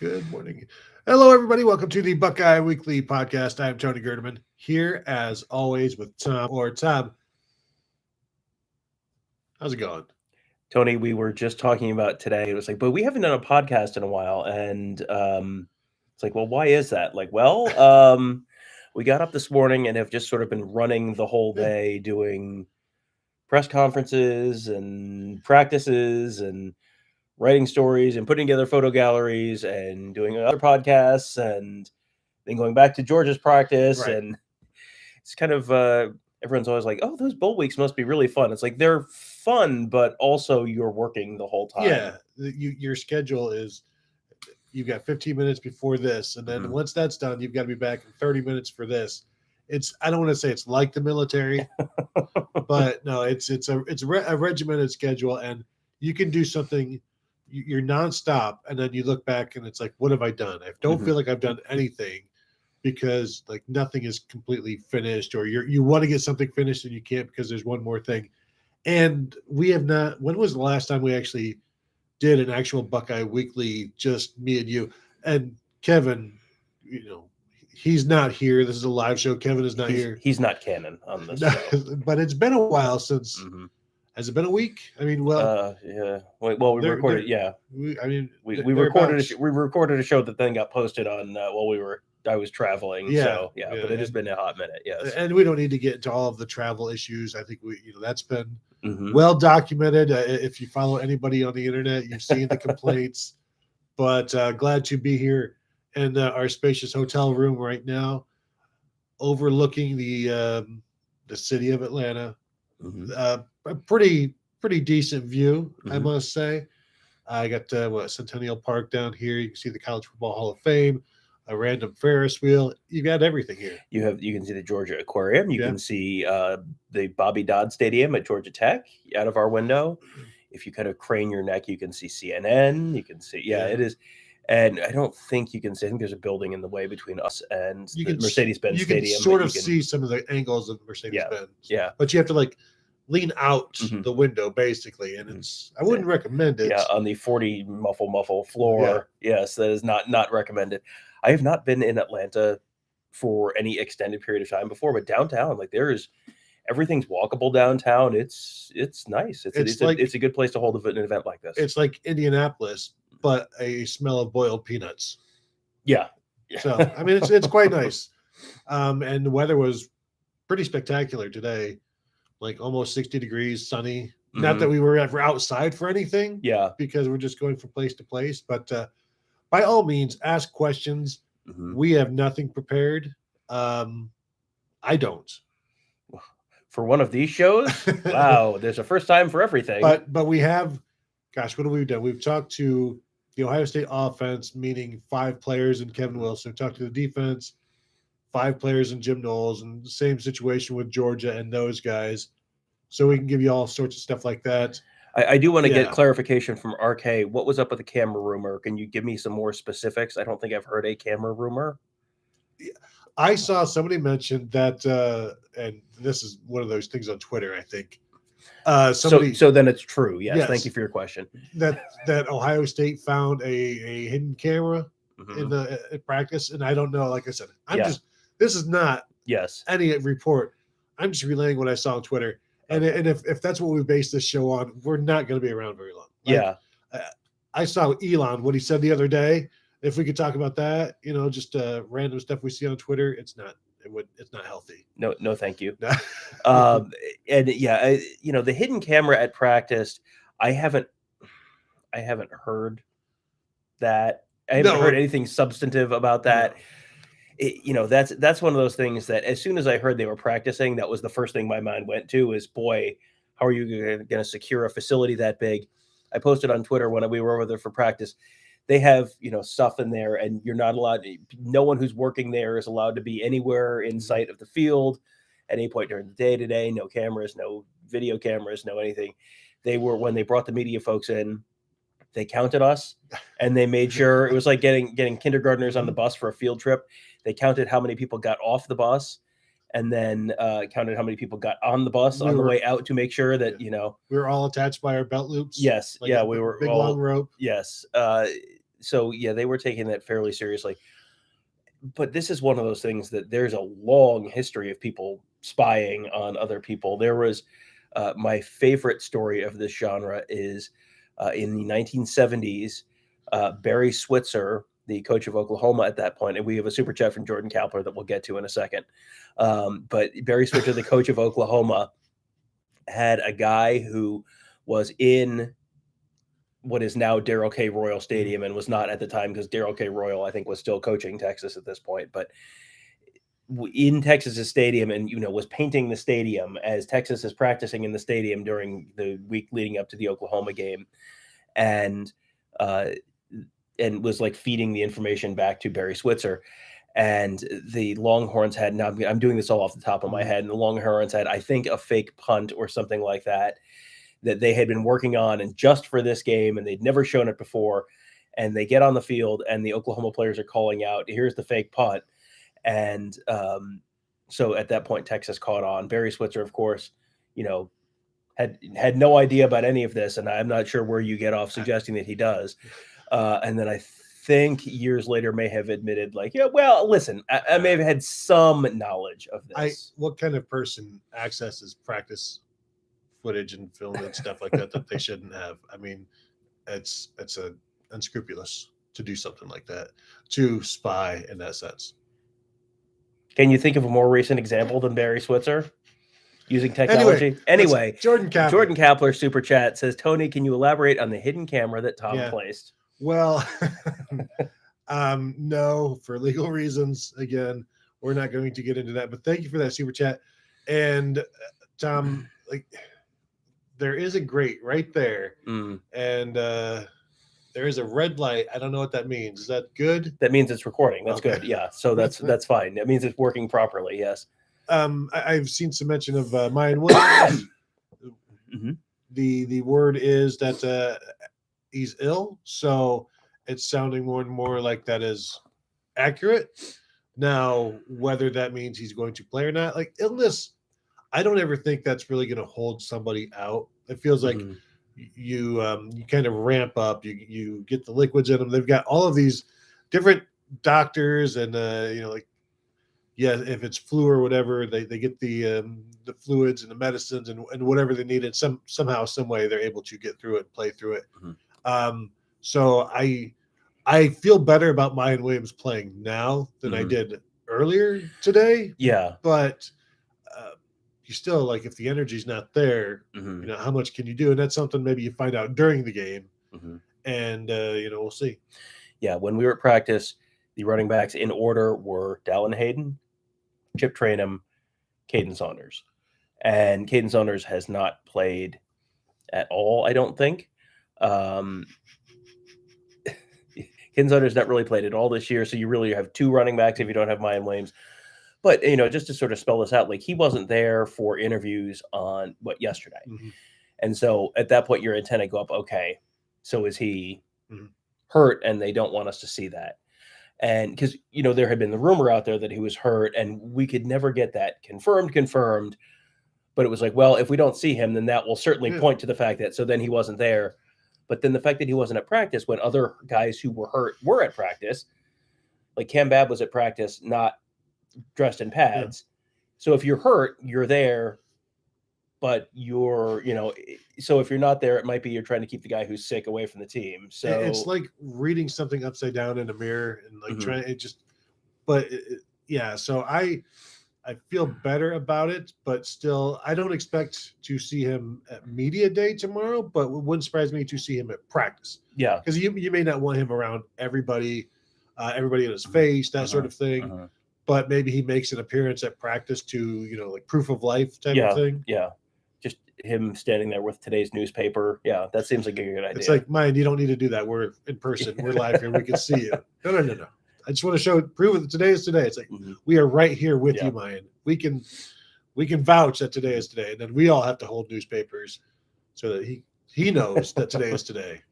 Good morning. Hello, everybody. Welcome to the Buckeye Weekly Podcast. I am Tony Gerdeman, here as always with Tom Orr. Tom, how's it going? Tony, we were just talking about today. It was like, but we haven't done a podcast in a while. And it's like, well, why is that? We got up this morning and have just sort of been running the whole day doing press conferences and practices and writing stories and putting together photo galleries and doing other podcasts and then going back to Georgia's practice. Right. And it's kind of everyone's always like, oh, those bowl weeks must be really fun. It's like they're fun, but also you're working the whole time. Yeah, your schedule is you've got 15 minutes before this, and then once that's done, you've got to be back in 30 minutes for this. I don't want to say it's like the military, but no, it's a regimented schedule, and you can do something. You're nonstop, and then you look back, and it's like, what have I done? I don't feel like I've done anything because like nothing is completely finished, or you want to get something finished and you can't because there's one more thing. And we have not. When was the last time we actually did an actual Buckeye Weekly, just me and you? And Kevin, he's not here. This is a live show. Kevin is not here. He's not canon on this show. But it's been a while since. Has it been a week? I mean, well, yeah. Well, we recorded. Yeah, we recorded a show that then got posted on while I was traveling. Yeah, so but it has been a hot minute. Yes, and we don't need to get into all of the travel issues. I think that's been well documented. If you follow anybody on the internet, you've seen the complaints. But glad to be here in our spacious hotel room right now, overlooking the city of Atlanta. A pretty decent view, I must say. I got Centennial Park down here. You can see the College Football Hall of Fame, a random Ferris wheel. You got everything here. You can see the Georgia Aquarium. You can see the Bobby Dodd Stadium at Georgia Tech out of our window. If you kind of crane your neck, you can see CNN. You can see, it is. And I don't think you can see. I think there's a building in the way between us and the Mercedes-Benz Stadium. You can sort of see some of the angles of Mercedes-Benz. Yeah. But you have to lean out the window basically, and I wouldn't recommend it. Yeah, on the 40 muffle floor. Yeah. Yes, that is not recommended. I have not been in Atlanta for any extended period of time before, but downtown, everything's walkable downtown. It's nice. It's a good place to hold an event like this. It's like Indianapolis, but a smell of boiled peanuts. Yeah. So I mean, it's quite nice, and the weather was pretty spectacular today. Like almost 60 degrees, sunny. Not that we were ever outside for anything. Yeah. Because we're just going from place to place. But by all means, ask questions. We have nothing prepared. I don't. For one of these shows? Wow. There's a first time for everything. But we have, gosh, what have we done? We've talked to the Ohio State offense, meaning 5 players and Kevin Wilson. We've talked to the defense, 5 players and Jim Knowles, and the same situation with Georgia and those guys. So we can give you all sorts of stuff like that. I do want to get clarification from RK. What was up with the camera rumor? Can you give me some more specifics? I don't think I've heard a camera rumor. I saw somebody mention that, and this is one of those things on Twitter, I think. So then it's true. Yes. Thank you for your question. That Ohio State found a hidden camera in practice, and I don't know. Like I said, this is not any report. I'm just relaying what I saw on Twitter. And if that's what we base this show on, we're not going to be around very long. I saw Elon, what he said the other day. If we could talk about that, just random stuff we see on Twitter, it's not healthy. No, thank you. The hidden camera at practice, I haven't heard that. I haven't heard anything substantive about that. No. That's one of those things that as soon as I heard they were practicing, that was the first thing my mind went to is, boy, how are you going to secure a facility that big? I posted on Twitter when we were over there for practice. They have, stuff in there, and you're not allowed. No one who's working there is allowed to be anywhere in sight of the field at any point during the day today. No cameras, no video cameras, no anything. When they brought the media folks in, they counted us, and they made sure it was like getting kindergartners on the bus for a field trip. They counted how many people got off the bus, and then counted how many people got on the bus on the way out to make sure that we were all attached by our belt loops. Yes, we were big all, long rope. Yes, so yeah, they were taking that fairly seriously. But this is one of those things that there's a long history of people spying on other people. There was my favorite story of this genre is in the 1970s, Barry Switzer, the coach of Oklahoma at that point, and we have a super chat from Jordan Kapler that we'll get to in a second. But Barry Switzer, the coach of Oklahoma, had a guy who was in what is now Darrell K. Royal Stadium and was not at the time, because Darrell K. Royal, I think, was still coaching Texas at this point, but in Texas's stadium, and was painting the stadium as Texas is practicing in the stadium during the week leading up to the Oklahoma game, and was like feeding the information back to Barry Switzer. And the Longhorns had, now I'm doing this all off the top of my head, and the Longhorns had, I think, a fake punt or something like that they had been working on, and just for this game, and they'd never shown it before. And they get on the field, and the Oklahoma players are calling out, "Here's the fake punt." And so at that point, Texas caught on. Barry Switzer, of course, had no idea about any of this, and I'm not sure where you get off suggesting that he does. And then I think years later may have admitted, like, yeah, well, listen, I may have had some knowledge of this. What kind of person accesses practice footage and film and stuff like that they shouldn't have? I mean, it's unscrupulous to do something like that, to spy in that sense. Can you think of a more recent example than Barry Switzer using technology? Anyway, Jordan Kapler super chat says, Tony, can you elaborate on the hidden camera that Tom placed? Well, no, for legal reasons. Again, we're not going to get into that, but thank you for that super chat. And Tom, like, there is a grate right there, and there is a red light. I don't know what that means. Is that good? That means it's recording. That's good. Yeah. So that's fine. That means it's working properly. Yes. I've seen some mention of Mayian Williams. The word is that he's ill, so it's sounding more and more like that is accurate. Now, whether that means he's going to play or not, like, illness, I don't ever think that's really going to hold somebody out. It feels like you kind of ramp up, you get the liquids in them. They've got all of these different doctors, and if it's flu or whatever, they get the fluids and the medicines and whatever they need, and somehow, some way, they're able to get through it and play through it. So I feel better about Mayian Williams playing now than I did earlier today. Yeah, but you still, like, if the energy's not there, how much can you do? And that's something maybe you find out during the game, and we'll see. Yeah, when we were at practice, the running backs in order were Dallin Hayden, Chip Trainum, Caden Saunders. And Caden Saunders has not played at all, I don't think. Caden Saunders not really played at all this year, so you really have two running backs if you don't have Mayian Williams. But, just to sort of spell this out, like, he wasn't there for interviews on yesterday. And so at that point, your antenna go up, okay, so is he hurt? And they don't want us to see that. And because, there had been the rumor out there that he was hurt, and we could never get that confirmed. But it was like, well, if we don't see him, then that will certainly point to the fact that, so then he wasn't there. But then the fact that he wasn't at practice when other guys who were hurt were at practice, like Cam Babb was at practice, not dressed in pads. So if you're hurt, you're there, but you're, so if you're not there, it might be you're trying to keep the guy who's sick away from the team. So it's like reading something upside down in a mirror and like trying it just, but so I feel better about it, but still, I don't expect to see him at media day tomorrow, but it wouldn't surprise me to see him at practice. Yeah. Because you may not want him around everybody in his face, that sort of thing. But maybe he makes an appearance at practice to, like proof of life type of thing. Yeah. Just him standing there with today's newspaper. Yeah. That seems like a good idea. It's like, Mayian, you don't need to do that. We're in person. We're live here. We can see you. No. I just want to prove that today is today. It's like, we are right here with you, Mayian. We can vouch that today is today. And then we all have to hold newspapers so that he knows that today is today.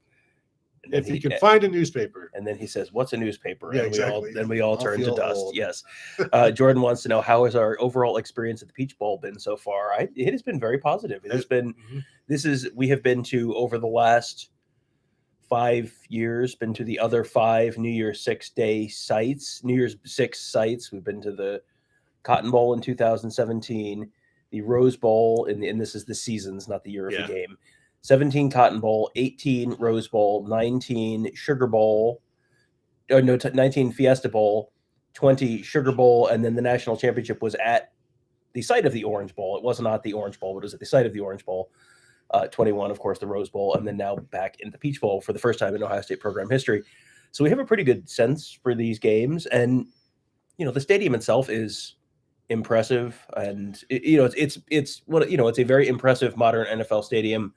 If he can find a newspaper. And then he says, what's a newspaper? Yeah, and exactly. we all turn to dust. Old. Yes. Jordan wants to know, how has our overall experience at the Peach Bowl been so far? It has been very positive. It has been, we have been to, over the last 5 years, been to the other 5 New Year's 6 sites. We've been to the Cotton Bowl in 2017, the Rose Bowl, and this is the seasons, not the year of the game. 17 Cotton Bowl, 18 Rose Bowl, 19 Sugar Bowl, 19 Fiesta Bowl, 20 Sugar Bowl, and then the national championship was at the site of the Orange Bowl. It was not the Orange Bowl, but it was at the site of the Orange Bowl. 21, of course, the Rose Bowl, and then now back in the Peach Bowl for the first time in Ohio State program history. So we have a pretty good sense for these games, and the stadium itself is impressive, and it's a very impressive modern NFL stadium,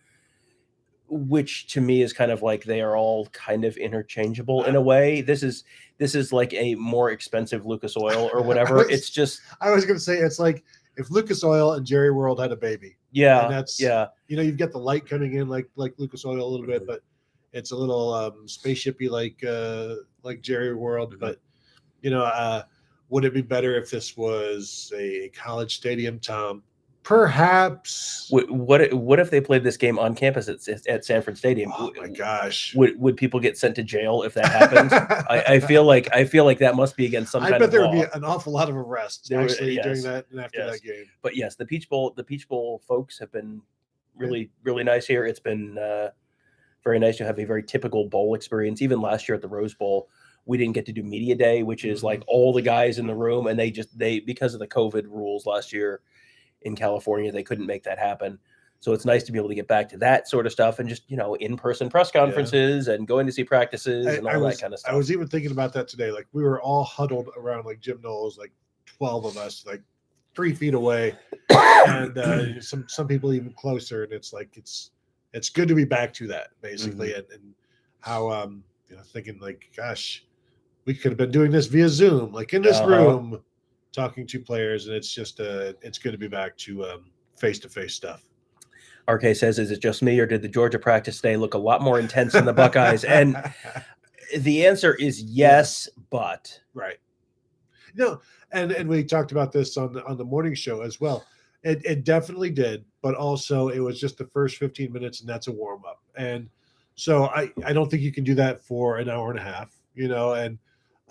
which to me is kind of like they are all kind of interchangeable in a way. This is like a more expensive Lucas Oil or whatever. It's just, I was going to say, it's like if Lucas Oil and Jerry World had a baby. Yeah. And that's, you've got the light coming in like Lucas Oil a little bit, but it's a little spaceshipy like Jerry World. But, would it be better if this was a college stadium, Tom? Perhaps. What if they played this game on campus at Sanford Stadium? Oh my gosh! Would people get sent to jail if that happened? I feel like that must be against some kind of law. I bet there would be an awful lot of arrests during that and after that game. But yes, the Peach Bowl folks have been really, really nice here. It's been very nice to have a very typical bowl experience. Even last year at the Rose Bowl, we didn't get to do media day, which is like all the guys in the room, and they because of the COVID rules last year in California, they couldn't make that happen. So it's nice to be able to get back to that sort of stuff and just, in-person press conferences and going to see practices and all that kind of stuff. I was even thinking about that today. Like we were all huddled around like Jim Knowles, like 12 of us, like 3 feet away, and some people even closer. And it's like, it's good to be back to that basically. And how, thinking like, gosh, we could have been doing this via Zoom, like in this room, talking to players, and it's just it's good to be back to face-to-face stuff. RK says, is it just me, or did the Georgia practice today look a lot more intense than the Buckeyes? And the answer is yes, but right. No, and we talked about this on the morning show as well. It definitely did, but also it was just the first 15 minutes, and that's a warm-up. And so I don't think you can do that for an hour and a half, and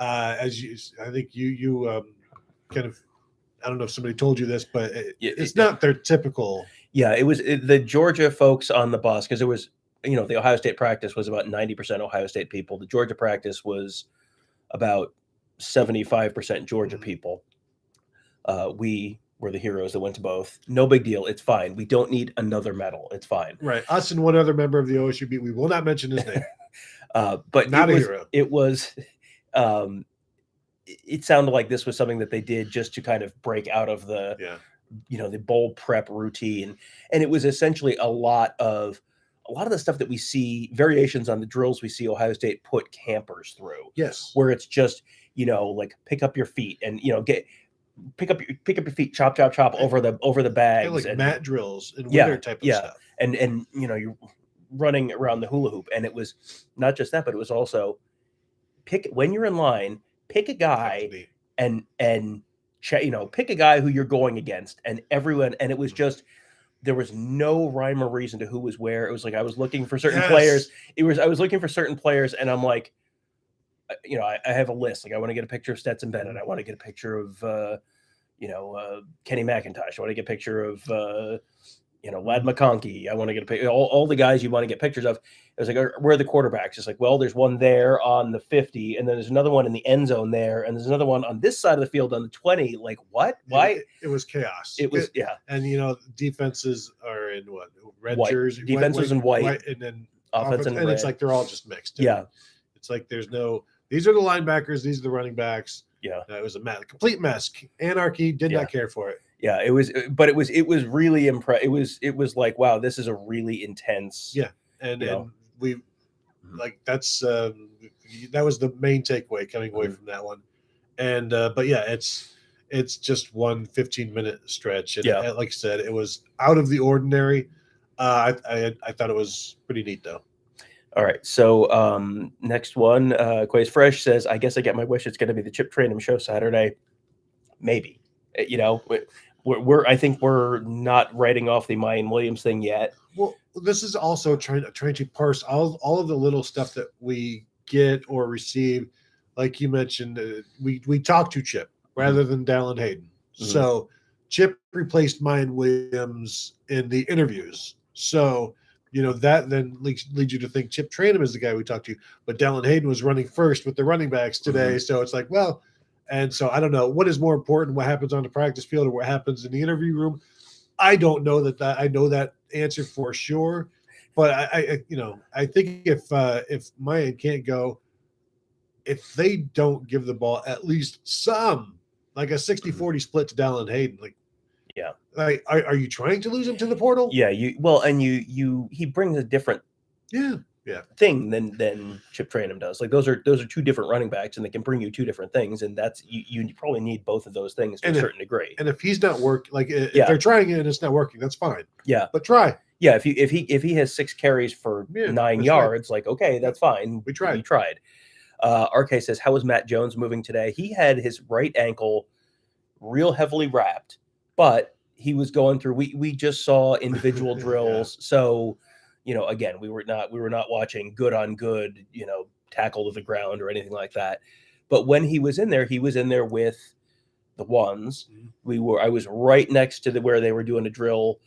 I think you kind of, I don't know if somebody told you this, but it's not their typical. Yeah, it was the Georgia folks on the bus, because it was, the Ohio State practice was about 90% Ohio State people. The Georgia practice was about 75% Georgia people. We were the heroes that went to both. No big deal. It's fine. We don't need another medal. It's fine. Right. Us and one other member of the OSU beat. We will not mention his name. But not a hero. It was. It sounded like this was something that they did just to kind of break out of the, the bowl prep routine. And it was essentially a lot of the stuff that we see, variations on the drills we see Ohio State put campers through. Yes. Where it's just, like pick up your feet and, pick up your feet, chop over the bags. Kind of like mat drills and winter type of stuff. And you're running around the hula hoop. And it was not just that, but it was also when you're in line, pick a guy and pick a guy who you're going against, and everyone. And it was just, there was no rhyme or reason to who was where. It was like I was looking for certain players. I was looking for certain players, and I'm like, I have a list. Like I want to get a picture of Stetson Bennett. I want to get a picture of Kenny McIntosh. I want to get a picture of Lad McConkey. I want to get a picture. All the guys you want to get pictures of. It was like, where are the quarterbacks? It's like, well, there's one there on the 50, and then there's another one in the end zone there, and there's another one on this side of the field on the 20. Like, what? Why? It was chaos. It was, And, defenses are in what? Red white. jersey. Defenses in white. And then offense and it's like they're all just mixed. Yeah. It's like these are the linebackers, these are the running backs. Yeah. It was a complete mess. Anarchy, did not care for it. Yeah, it was really impressive. It was like, wow, this is a really intense. Yeah. And we like that's that was the main takeaway coming away from that one. And but yeah, it's just one 15-minute stretch. And like I said, it was out of the ordinary. I thought it was pretty neat though. All right. So next one, Quays Fresh says, I guess I get my wish. It's going to be the Chip Trainham show Saturday. Maybe, I think we're not writing off the Mayian Williams thing yet. Well, this is also trying to parse all of the little stuff that we get or receive. Like you mentioned, we talk to Chip rather than Dallin Hayden. Mhm. So Chip replaced Mayian Williams in the interviews. So that then leads you to think Chip Trainum is the guy we talked to, but Dallin Hayden was running first with the running backs today. So it's like, well, and so I don't know what is more important, what happens on the practice field or what happens in the interview room. I don't know that I know that answer for sure, but I think if Mayan can't go, if they don't give the ball at least some, like a 60-40 split to Dallin Hayden, like are you trying to lose him to the portal? Yeah, he brings a different thing than Chip Trainum does. Like those are two different running backs, and they can bring you two different things, and that's you probably need both of those things to a certain degree. And if he's not working, like if they're trying it and it's not working, that's fine. Yeah, but try. Yeah, if he has 6 carries for 9 yards, like okay, that's fine. We tried. RK says, how was Matt Jones moving today? He had his right ankle real heavily wrapped, but he was going through. We just saw individual drills, so again, we were not watching good on good, tackle to the ground or anything like that. But when he was in there with the ones. I was right next to where they were doing a drill.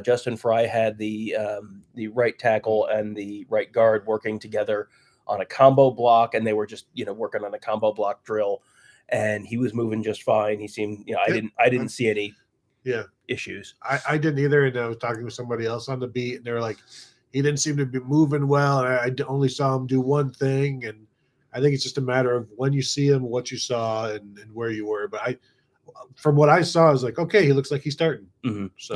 Justin Fry had the right tackle and the right guard working together on a combo block, and they were just working on a combo block drill, and he was moving just fine. He seemed I didn't see any issues. I didn't either, and I was talking with somebody else on the beat, and they were like, he didn't seem to be moving well, and I only saw him do one thing, and I think it's just a matter of when you see him, what you saw, and where you were. But from what I saw, I was like, okay, he looks like he's starting. Mm-hmm. So.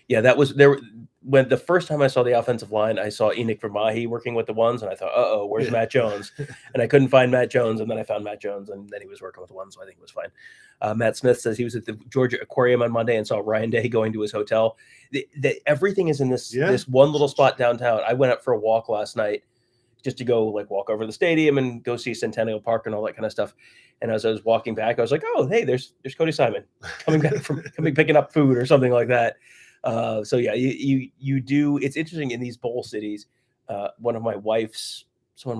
Yeah, that was there. When the first time I saw the offensive line, I saw Enoch Vermahi working with the ones, and I thought, where's Matt Jones? And I couldn't find Matt Jones, and then I found Matt Jones, and then he was working with the ones, so I think it was fine. Matt Smith says he was at the Georgia Aquarium on Monday and saw Ryan Day going to his hotel. Everything is in this one little spot downtown. I went up for a walk last night just to go walk over the stadium and go see Centennial Park and all that kind of stuff. And as I was walking back, I was like, oh, hey, there's Cody Simon coming back from picking up food or something like that. So yeah, you do. It's interesting in these bowl cities. Someone my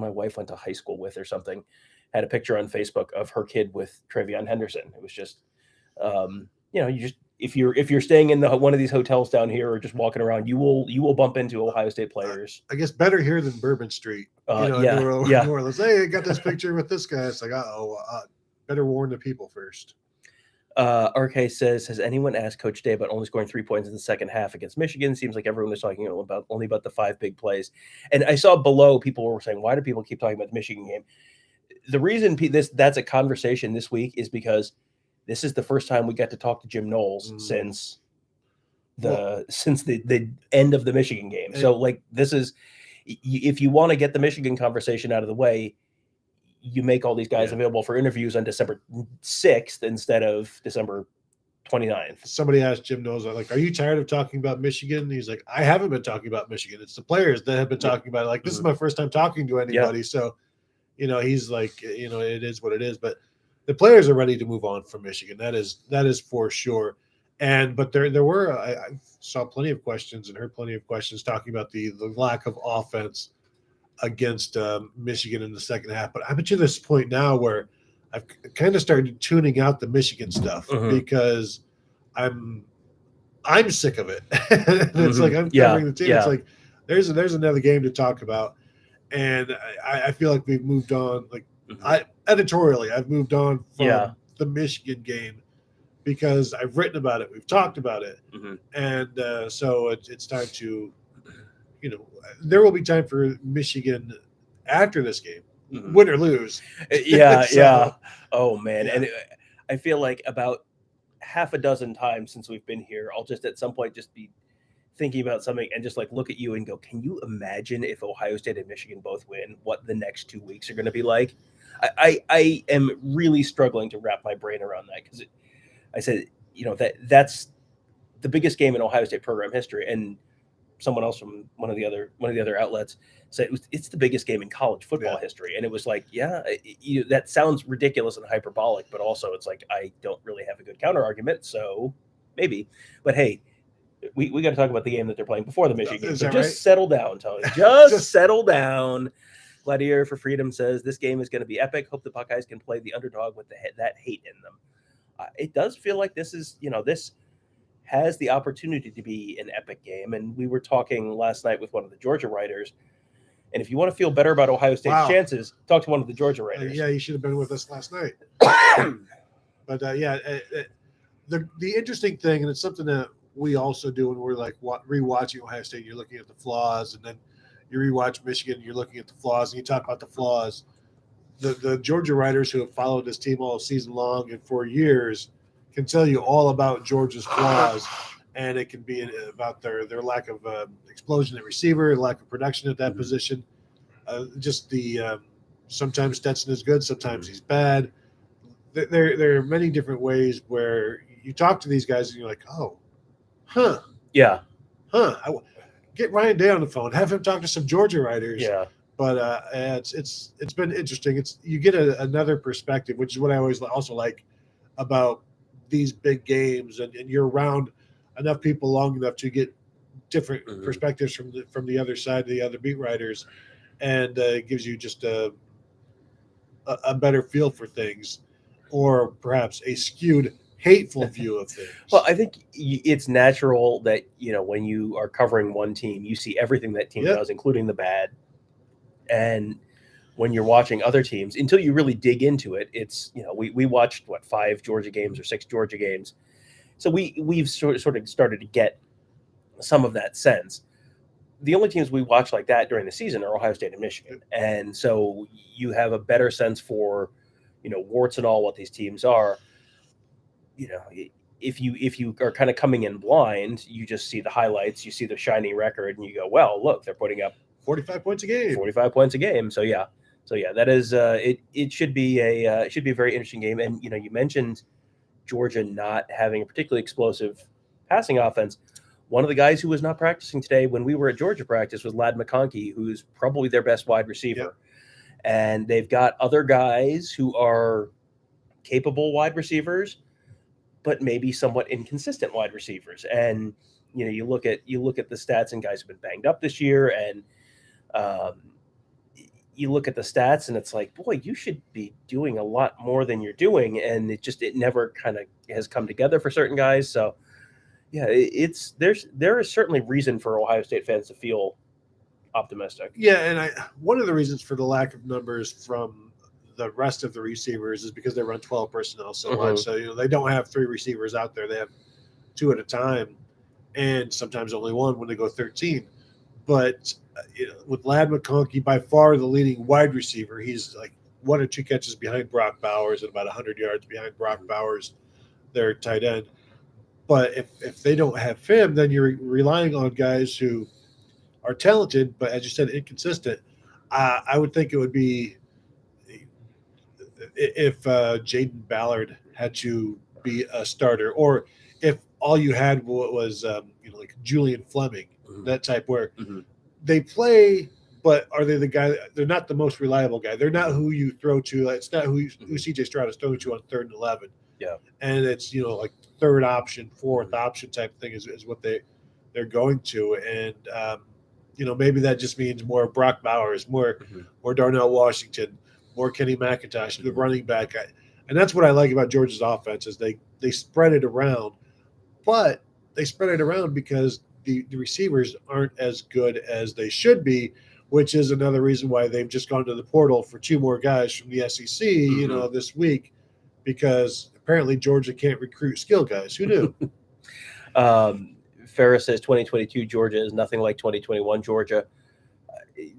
wife went to high school with or something, had a picture on Facebook of her kid with Travion Henderson. It was just, if you're staying in one of these hotels down here or just walking around, you will bump into Ohio State players. I guess better here than Bourbon Street. New Orleans. Hey, I got this picture with this guy. It's like, better warn the people first. RK says, has anyone asked Coach Day about only scoring 3 points in the second half against Michigan? Seems like everyone was talking only about the 5 big plays. And I saw below people were saying, why do people keep talking about the Michigan game? The reason that's a conversation this week is because this is the first time we got to talk to Jim Knowles since the end of the Michigan game. So this is, if you want to get the Michigan conversation out of the way, you make all these guys available for interviews on December 6th instead of December 29th. Somebody asked Jim Knowles, are you tired of talking about Michigan? And he's like, I haven't been talking about Michigan. It's the players that have been talking about it. This is my first time talking to anybody. Yeah. So, he's like, it is what it is. But the players are ready to move on from Michigan. That is for sure. But there were, I saw plenty of questions and heard plenty of questions talking about the lack of offense against Michigan in the second half. But I'm to this point now where I've kind of started tuning out the Michigan stuff because I'm sick of it. It's like I'm covering the team. It's like there's another game to talk about, and I feel like we've moved on. Editorially, I've moved on from the Michigan game because I've written about it, we've talked about it, and so it's time to. There will be time for Michigan after this game, win or lose. Oh, man. Yeah. And I feel like about half a dozen times since we've been here, I'll just at some point just be thinking about something and just look at you and go, can you imagine if Ohio State and Michigan both win, what the next 2 weeks are going to be like? I am really struggling to wrap my brain around that because I said, that's the biggest game in Ohio State program history. And someone else from one of the other outlets said it's the biggest game in college football history. And it was like, that sounds ridiculous and hyperbolic, but also it's like, I don't really have a good counter argument. So maybe. But hey, we got to talk about the game that they're playing before the Michigan game. Is So that just right? settle down, Tony. Just settle down. Gladiator for Freedom says this game is going to be epic. Hope the Buckeyes can play the underdog with that hate in them. It does feel like this is, this has the opportunity to be an epic game. And we were talking last night with one of the Georgia writers. And if you want to feel better about Ohio State's chances, talk to one of the Georgia writers. Yeah, you should have been with us last night. But the interesting thing, and it's something that we also do when we're like rewatching Ohio State, you're looking at the flaws, and then you rewatch Michigan, you're looking at the flaws, and you talk about the flaws. The Georgia writers who have followed this team all season long and for years can tell you all about Georgia's flaws, and it can be about their lack of explosion at receiver, lack of production at that position. Just the sometimes Stetson is good, sometimes he's bad. There are many different ways where you talk to these guys and you're like, get Ryan Day on the phone, have him talk to some Georgia writers. Yeah. But it's been interesting. You get another perspective, which is what I always also like about these big games, and you're around enough people long enough to get different perspectives from the other side, the other beat writers, and it gives you just a better feel for things, or perhaps a skewed, hateful view of things. Well, I think it's natural that when you are covering one team, you see everything that team does, including the bad. And when you're watching other teams, until you really dig into it, it's we watched 5 Georgia games or 6 Georgia games, so we've sort of started to get some of that sense. The only teams we watch like that during the season are Ohio State and Michigan, and so you have a better sense for warts and all what these teams are. If you are kind of coming in blind, you just see the highlights, you see the shiny record, and you go, well, look, they're putting up 45 points a game. 45 points a game. So yeah, that is it should be a very interesting game. And you mentioned Georgia not having a particularly explosive passing offense. One of the guys who was not practicing today when we were at Georgia practice was Ladd McConkey, who's probably their best wide receiver. Yep. And they've got other guys who are capable wide receivers, but maybe somewhat inconsistent wide receivers. And you look at the stats, and guys have been banged up this year, and you look at the stats and it's like, boy, you should be doing a lot more than you're doing. And it never kind of has come together for certain guys. So yeah, there is certainly reason for Ohio State fans to feel optimistic. Yeah. And one of the reasons for the lack of numbers from the rest of the receivers is because they run 12 personnel so much. So, they don't have 3 receivers out there. They have 2 at a time, and sometimes only 1 when they go 13. But with Ladd McConkey, by far the leading wide receiver, he's like 1 or 2 catches behind Brock Bowers and about 100 yards behind Brock Bowers, their tight end. But if they don't have him, then you're relying on guys who are talented, but as you said, inconsistent. I would think it would be if Jaden Ballard had to be a starter, or if all you had was like Julian Fleming, that type where they play, but are they the guy? They're not the most reliable guy. They're not who you throw to. It's not who CJ Stroud is throwing to on 3rd and 11. Yeah, and it's like 3rd option, 4th option type thing is what they're going to, and maybe that just means more Brock Bowers, more Darnell Washington, more Kenny McIntosh, the running back. And that's what I like about Georgia's offense is they spread it around, but they spread it around because the receivers aren't as good as they should be, which is another reason why they've just gone to the portal for 2 more guys from the SEC, this week, because apparently Georgia can't recruit skill guys. Who knew? Ferris says 2022 Georgia is nothing like 2021 Georgia.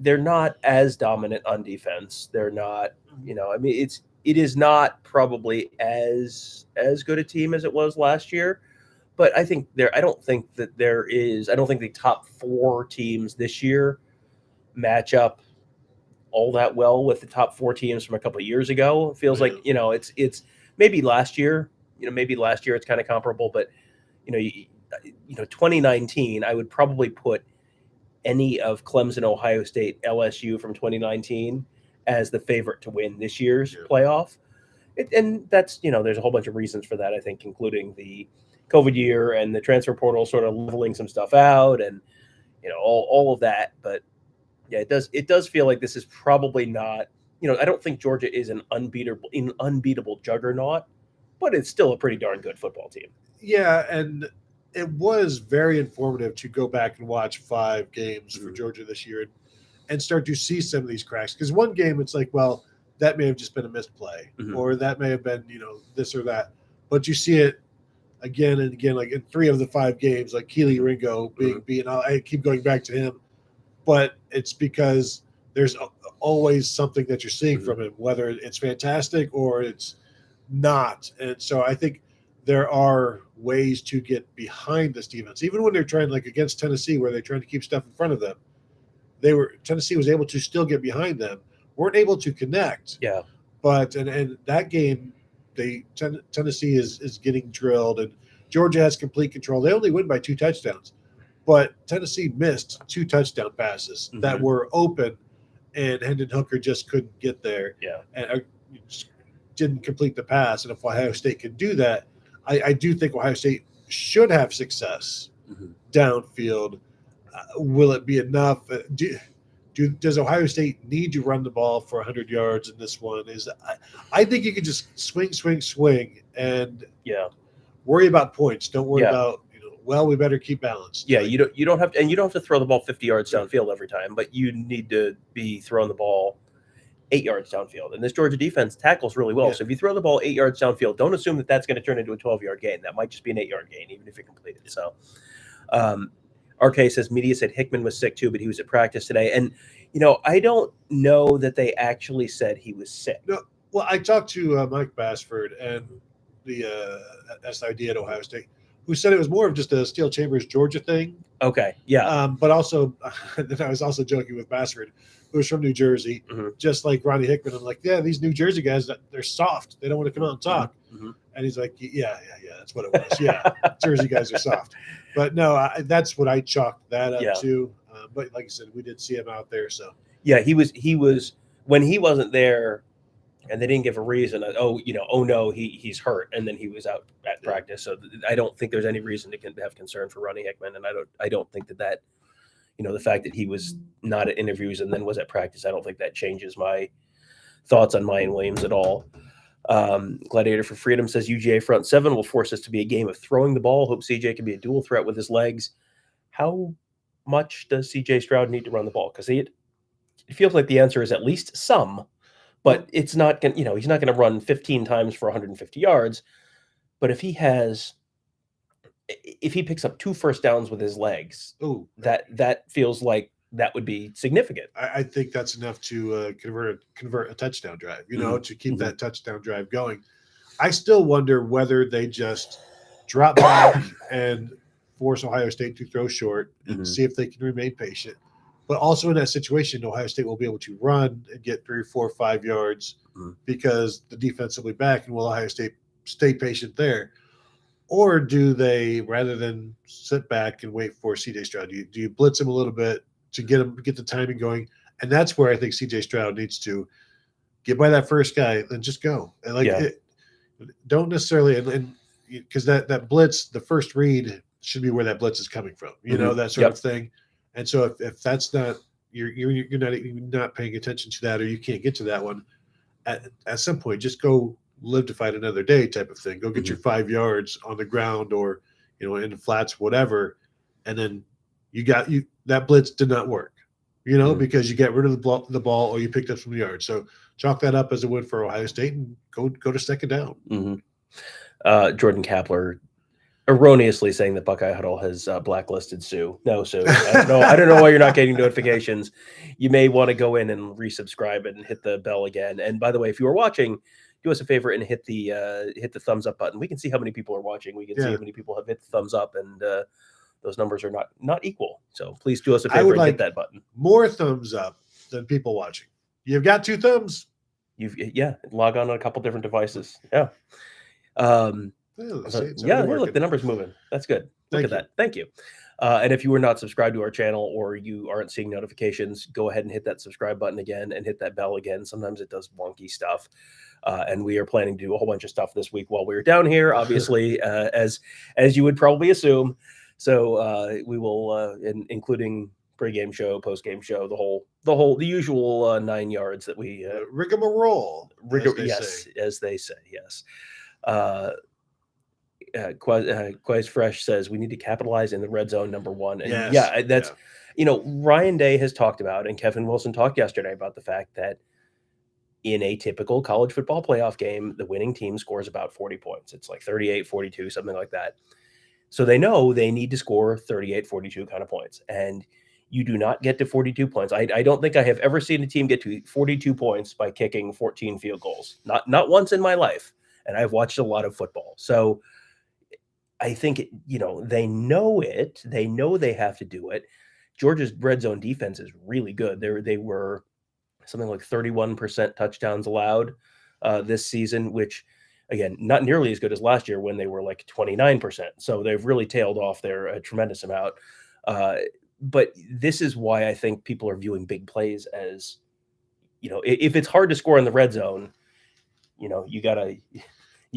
They're not as dominant on defense. They're not, it is not probably as good a team as it was last year. But I think I don't think the top 4 teams this year match up all that well with the top 4 teams from a couple of years ago. It feels like, it's maybe last year, it's kind of comparable, but 2019, I would probably put any of Clemson, Ohio State, LSU from 2019 as the favorite to win this year's playoff. And that's, there's a whole bunch of reasons for that, I think, including the COVID year and the transfer portal sort of leveling some stuff out, and all of that. But yeah, it does feel like this is probably not. I don't think Georgia is an unbeatable juggernaut, but it's still a pretty darn good football team. Yeah, and it was very informative to go back and watch 5 games for Georgia this year and start to see some of these cracks. Because one game, it's like, well, that may have just been a misplay, or that may have been, this or that. But you see it again and again, like in 3 of the 5 games, like Keely Ringo being I keep going back to him, but it's because there's always something that you're seeing from him, whether it's fantastic or it's not. And so I think there are ways to get behind this defense, even when they're trying, like against Tennessee, where they're trying to keep stuff in front of them. Tennessee was able to still get behind them, weren't able to connect. Yeah. But and that game, Tennessee is getting drilled, and Georgia has complete control. They only win by 2 touchdowns, but Tennessee missed 2 touchdown passes that were open, and Hendon Hooker just couldn't get there. Yeah, and didn't complete the pass. And if Ohio State can do that, I do think Ohio State should have success downfield. Will it be enough? Does Ohio State need to run the ball for 100 yards in this one? I think you can just swing, and worry about points. Don't worry about we better keep balanced. Yeah, you don't have to throw the ball 50 yards downfield every time, but you need to be throwing the ball 8 yards downfield. And this Georgia defense tackles really well. So if you throw the ball 8 yards downfield, don't assume that that's going to turn into a 12-yard gain. That might just be an 8-yard gain, even if you complete it. So, RK says media said Hickman was sick too, but he was at practice today. And, I don't know that they actually said he was sick. No, well, I talked to Mike Bassford and the SID at Ohio State, who said it was more of just a Steel Chambers Georgia thing. Okay, yeah. But also, I was also joking with Bassford, who was from New Jersey, just like Ronnie Hickman. I'm like, yeah, these New Jersey guys, they're soft. They don't want to come out and talk. And he's like, yeah, that's what it was. Yeah, Jersey guys are soft. But no, that's what I chalked that up to. But like I said, we did see him out there. So yeah, he was when he wasn't there, and they didn't give a reason. Oh no, he's hurt, and then he was out at practice. So I don't think there's any reason to have concern for Ronnie Hickman, and I don't think that the fact that he was not at interviews and then was at practice, I don't think that changes my thoughts on Mayian Williams at all. Gladiator for Freedom says UGA front 7 will force us to be a game of throwing the ball. Hope CJ can be a dual threat with his legs. How much does CJ Stroud need to run the ball? Because it feels like the answer is at least some, but it's not going. He's not going to run 15 times for 150 yards. But if he picks up 2 first downs with his legs, that feels like that would be significant. I think that's enough to convert a touchdown drive, to keep that touchdown drive going. I still wonder whether they just drop back and force Ohio State to throw short and see if they can remain patient. But also in that situation, Ohio State will be able to run and get 3, 4, 5 yards because the defense will be back, and will Ohio State stay patient there? Or do they, rather than sit back and wait for CJ Stroud, do you blitz him a little bit to get the timing going? And that's where I think CJ Stroud needs to get by that first guy and just go. And don't necessarily, and because that blitz, the first read should be where that blitz is coming from, that sort of thing. And so if that's not, you're not paying attention to that, or you can't get to that one, at some point, just go live to fight another day type of thing. Go get your 5 yards on the ground, or in the flats, whatever, and then that blitz did not work, because you got rid of the ball, or you picked up some yards. So chalk that up as a win for Ohio State and go to second down. Jordan Kapler erroneously saying that Buckeye Huddle has blacklisted Sue. No, Sue. I don't know why you're not getting notifications. You may want to go in and resubscribe and hit the bell again. And by the way, if you are watching, do us a favor and hit the thumbs up button. We can see how many people are watching. We can see how many people have hit the thumbs up, and those numbers are not equal. So please do us a favor and hit that button. More thumbs up than people watching. You've got 2 thumbs. Log on a couple different devices. Yeah. Look, the number's moving. That's good. Look at that. Thank you. And if you are not subscribed to our channel or you aren't seeing notifications, go ahead and hit that subscribe button again and hit that bell again. Sometimes it does wonky stuff. And we are planning to do a whole bunch of stuff this week while we're down here, obviously, as you would probably assume. So we will, including pregame show, postgame show, the usual 9 yards that we rigmarole, as they say, yes. Quite Fresh says we need to capitalize in the red zone, number one. And that's Ryan Day has talked about, and Kevin Wilson talked yesterday about the fact that in a typical college football playoff game, the winning team scores about 40 points. It's like 38, 42, something like that. So they know they need to score 38, 42 kind of points. And you do not get to 42 points. I don't think I have ever seen a team get to 42 points by kicking 14 field goals. Not once in my life. And I've watched a lot of football. So I think, they know it. They know they have to do it. Georgia's red zone defense is really good. They were something like 31% touchdowns allowed this season, which, again, not nearly as good as last year when they were like 29%. So they've really tailed off there a tremendous amount. But this is why I think people are viewing big plays as, if it's hard to score in the red zone, you got to...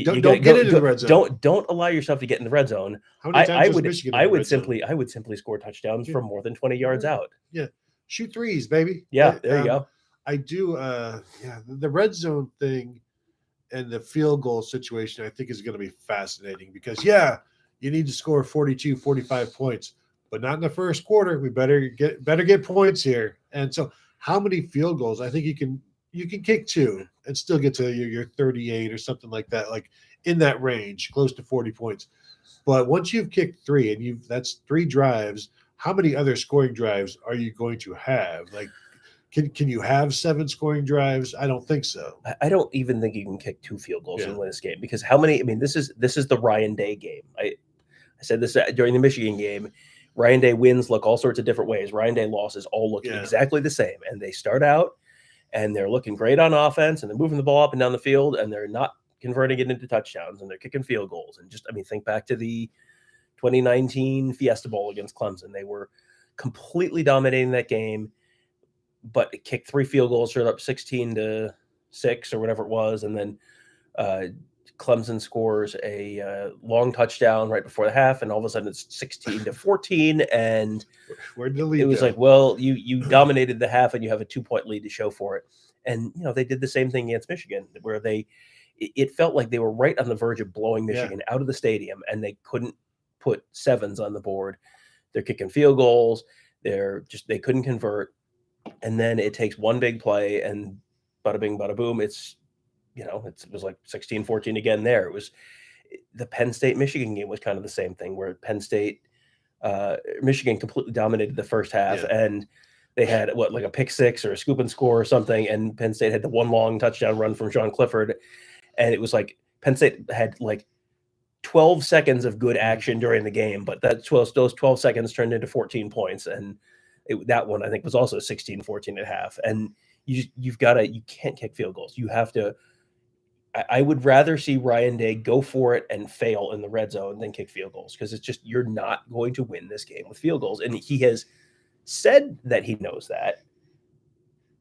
Don't get into the red zone. Don't allow yourself to get in the red zone. How many times I would simply score touchdowns from more than 20 yards out. Yeah. Shoot threes, baby. Yeah, there you go. I do the red zone thing and the field goal situation I think is going to be fascinating because you need to score 42, 45 points, but not in the first quarter. We better get points here. And so how many field goals? I think you can kick 2 and still get to your 38 or something like that, like in that range, close to 40 points. But once you've kicked 3 and that's 3 drives, how many other scoring drives are you going to have? Like, can you have 7 scoring drives? I don't think so. I don't even think you can kick 2 field goals and win this game because how many? I mean, this is the Ryan Day game. I said this during the Michigan game. Ryan Day wins look all sorts of different ways. Ryan Day losses all look exactly the same, and they start out and they're looking great on offense and they're moving the ball up and down the field and they're not converting it into touchdowns and they're kicking field goals. And think back to the 2019 Fiesta Bowl against Clemson. They were completely dominating that game, but it kicked 3 field goals, showed up 16-6 or whatever it was. And then Clemson scores a long touchdown right before the half. And all of a sudden it's 16-14. And where did the lead it was go? like, well, you dominated the half and you have a 2-point lead to show for it. And, they did the same thing against Michigan where it felt like they were right on the verge of blowing Michigan out of the stadium and they couldn't put 7s on the board. They're kicking field goals. They couldn't convert. And then it takes one big play and bada bing, bada boom. It was like 16-14 again there. It was the Penn State-Michigan game was kind of the same thing where Michigan completely dominated the first half and they had like a pick 6 or a scoop and score or something. And Penn State had the one long touchdown run from Sean Clifford. And it was like Penn State had like 12 seconds of good action during the game, but those 12 seconds turned into 14 points. And that one I think was also 16-14 at half. And you can't kick field goals. You have to. I would rather see Ryan Day go for it and fail in the red zone than kick field goals because it's just you're not going to win this game with field goals. And he has said that he knows that.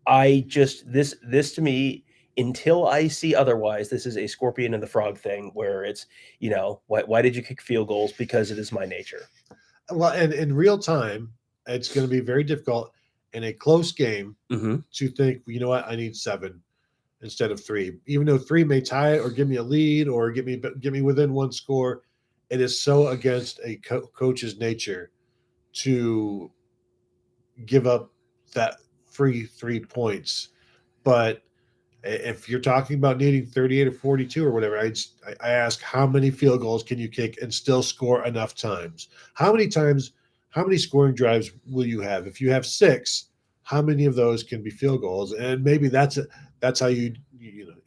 This to me, until I see otherwise, this is a scorpion and the frog thing where it's, why did you kick field goals? Because it is my nature. Well, and in real time, it's going to be very difficult in a close game to think, you know what, I need 7 instead of 3, even though 3 may tie it or give me a lead or get me within 1 score. It is so against a coach's nature to give up that free 3 points. But if you're talking about needing 38 or 42 or whatever, I ask how many field goals can you kick and still score enough times? How many scoring drives will you have? If you have 6, how many of those can be field goals? And maybe that's how you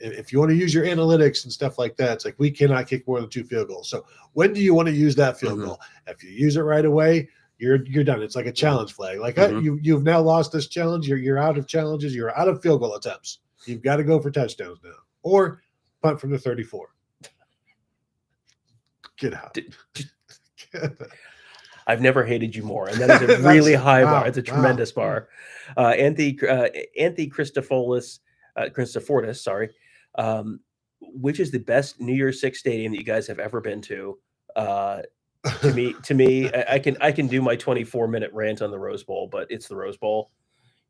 if you want to use your analytics and stuff like that, it's like we cannot kick more than 2 field goals. So when do you want to use that field goal? If you use it right away, you're done. It's like a challenge flag. Like you've now lost this challenge. You're out of challenges. You're out of field goal attempts. You've got to go for touchdowns now or punt from the 34. Get out. I've never hated you more, and that is a really high bar. It's a tremendous bar. Anthony Christoforis, sorry. Which is the best New Year's Six stadium that you guys have ever been to? To me, I can do my 24-minute rant on the Rose Bowl, but it's the Rose Bowl.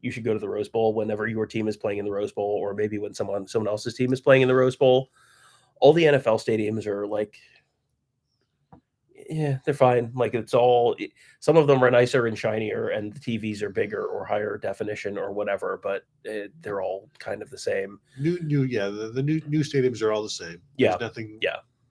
You should go to the Rose Bowl whenever your team is playing in the Rose Bowl, or maybe when someone else's team is playing in the Rose Bowl. All the NFL stadiums are like, yeah, they're fine. Like some of them are nicer and shinier, and the TVs are bigger or higher definition or whatever, but they're all kind of the same. The new stadiums are all the same. Yeah, there's nothing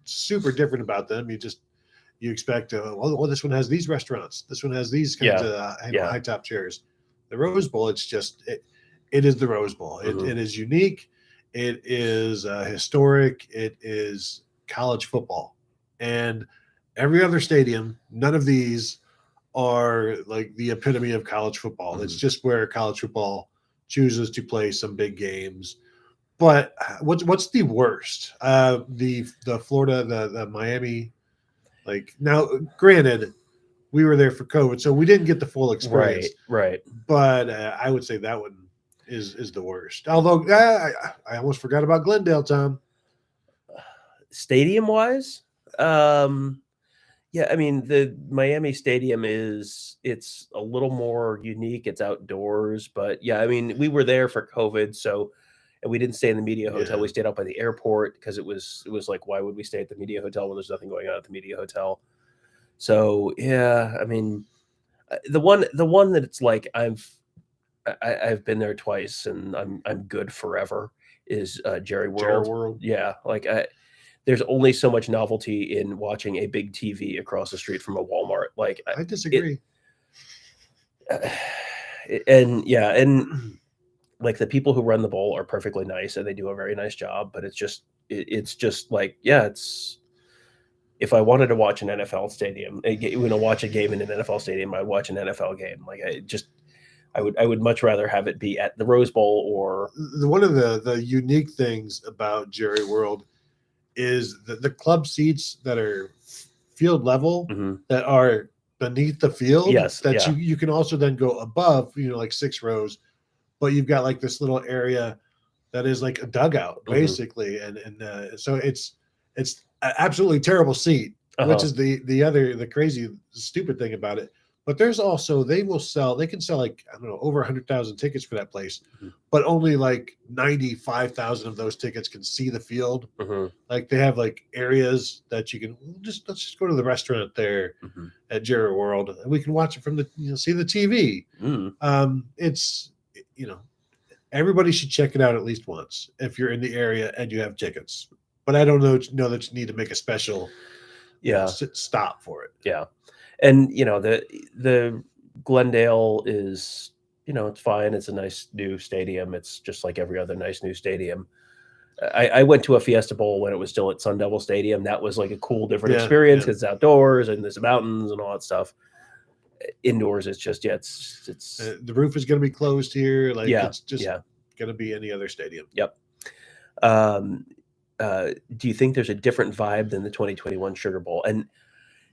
super different about them. You expect, this one has these restaurants, this one has these kinds of high top chairs. The Rose Bowl, it's just it is the Rose Bowl. It is unique. It is historic. It is college football, and every other stadium, none of these are like the epitome of college football. It's just where college football chooses to play some big games. But what's the worst? The Florida, the Miami. Like, now, granted, we were there for COVID, so we didn't get the full experience. Right. But I would say that one is the worst. Although I almost forgot about Glendale, Tom. Stadium wise, yeah, I mean, the Miami Stadium it's a little more unique. It's outdoors, but yeah, I mean, we were there for COVID, and we didn't stay in the media hotel. Yeah. We stayed out by the airport because it was like, why would we stay at the media hotel when there's nothing going on at the media hotel? So yeah, I mean, the one that it's like I've been there twice and I'm good forever is Jerry World. Yeah, like there's only so much novelty in watching a big TV across the street from a Walmart. Like, I disagree. And like, the people who run the bowl are perfectly nice and they do a very nice job, but it's just like, yeah, if I wanted to watch an NFL stadium, watch a game in an NFL stadium, I'd watch an NFL game. Like, I would much rather have it be at the Rose Bowl. Or one of the unique things about Jerry World is the club seats that are field level, that are beneath the field. Yes, you can also then go above, like 6 rows, but you've got like this little area that is like a dugout basically, and so it's an absolutely terrible seat, which is the crazy stupid thing about it. But there's also, they can sell like, I don't know, over 100,000 tickets for that place, but only like 95,000 of those tickets can see the field. Like, they have like areas that you can let's just go to the restaurant there at Jerry World, and we can watch it from see the TV. It's, everybody should check it out at least once if you're in the area and you have tickets. But I don't know that you need to make a special stop for it. Yeah. And, the Glendale is, it's fine. It's a nice new stadium. It's just like every other nice new stadium. I went to a Fiesta Bowl when it was still at Sun Devil Stadium. That was like a cool, different experience because it's outdoors and there's mountains and all that stuff. Indoors, it's just, it's the roof is going to be closed here. Like, it's just going to be any other stadium. Yep. Do you think there's a different vibe than the 2021 Sugar Bowl? And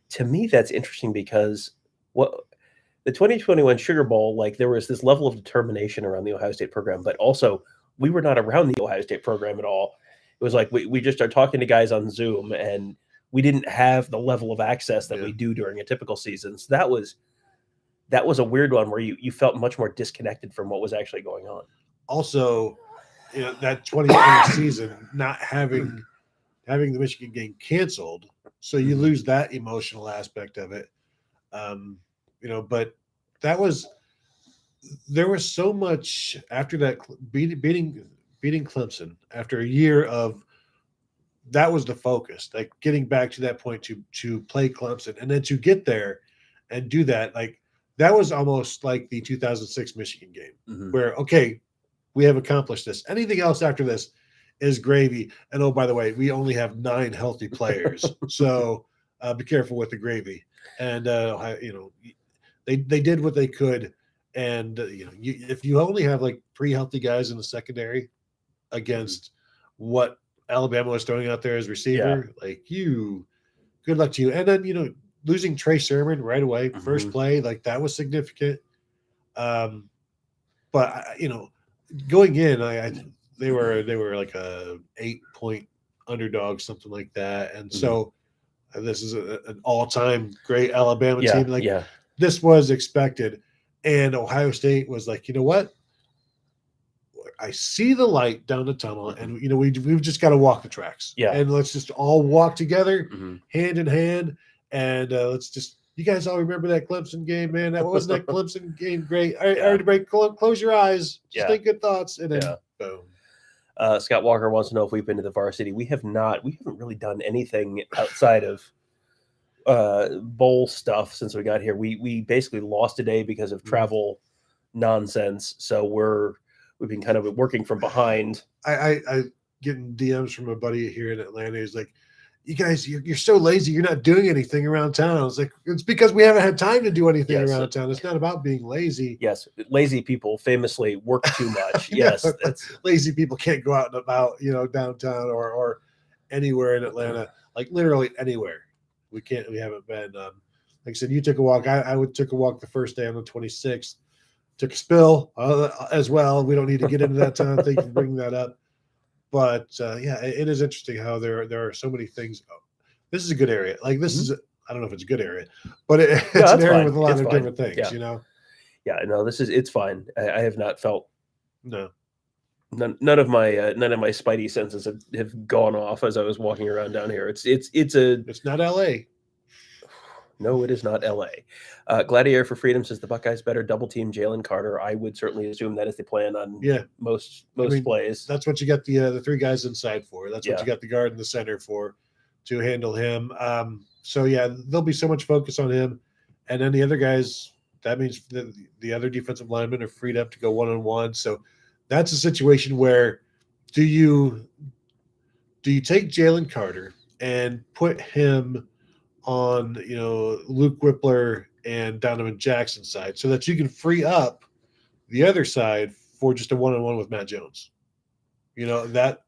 to me, that's interesting because the 2021 Sugar Bowl, like, there was this level of determination around the Ohio State program, but also we were not around the Ohio State program at all. It was like we just started talking to guys on Zoom, and we didn't have the level of access that we do during a typical season. So that was a weird one where you felt much more disconnected from what was actually going on. Also, that 2020 season, not having the Michigan game canceled, so you lose that emotional aspect of it. But there was so much after that beating Clemson after a year of, that was the focus, like getting back to that point to play Clemson, and then to get there and do that, like, that was almost like the 2006 Michigan game where, okay, we have accomplished this. Anything else after this is gravy. And oh, by the way, we only have 9 healthy players, so be careful with the gravy. And they did what they could. And if you only have like 3 healthy guys in the secondary against what Alabama was throwing out there as receiver, good luck to you. And then losing Trey Sermon right away, first play, like that was significant. But going in, they were like a 8-point underdog, something like that, and so this is an all-time great Alabama team. Like this was expected, and Ohio State was like, you know what? I see the light down the tunnel, and we've just got to walk the tracks. And let's just all walk together, hand in hand, and let's just. You guys all remember that Clemson game, man? That wasn't that Clemson game great? All right, close your eyes, just think good thoughts, and then boom. Scott Walker wants to know if we've been to the varsity. We have not. We haven't really done anything outside of bowl stuff since we got here. We basically lost a day because of travel nonsense. So we've been kind of working from behind. I getting DMs from a buddy here in Atlanta. He's like, "You guys, you're so lazy. You're not doing anything around town." I was like, "It's because we haven't had time to do anything around town. It's not about being lazy." Yes, lazy people famously work too much. Yes, lazy people can't go out and about, downtown or anywhere in Atlanta, like literally anywhere. We haven't been. Like I said, you took a walk. I took a walk the first day on the 26th. Took a spill as well. We don't need to get into that time. Thank you for bringing that up. But it is interesting how there are so many things. Oh, this is a good area. Like this is, I don't know if it's a good area, but it's an area with a lot of different things. Yeah, no, it's fine. I have not felt none of my spidey senses have gone off as I was walking around down here. It's not LA. No, it is not LA. Gladiator for Freedom says the Buckeyes better double team Jalen Carter. I would certainly assume that is the plan on most plays. That's what you got the three guys inside for. That's what you got the guard and the center for, to handle him. So there'll be so much focus on him, and then the other guys. That means the other defensive linemen are freed up to go one-on-one. So that's a situation where do you take Jalen Carter and put him on Luke Whippler and Donovan Jackson's side so that you can free up the other side for just a one-on-one with Matt Jones. Now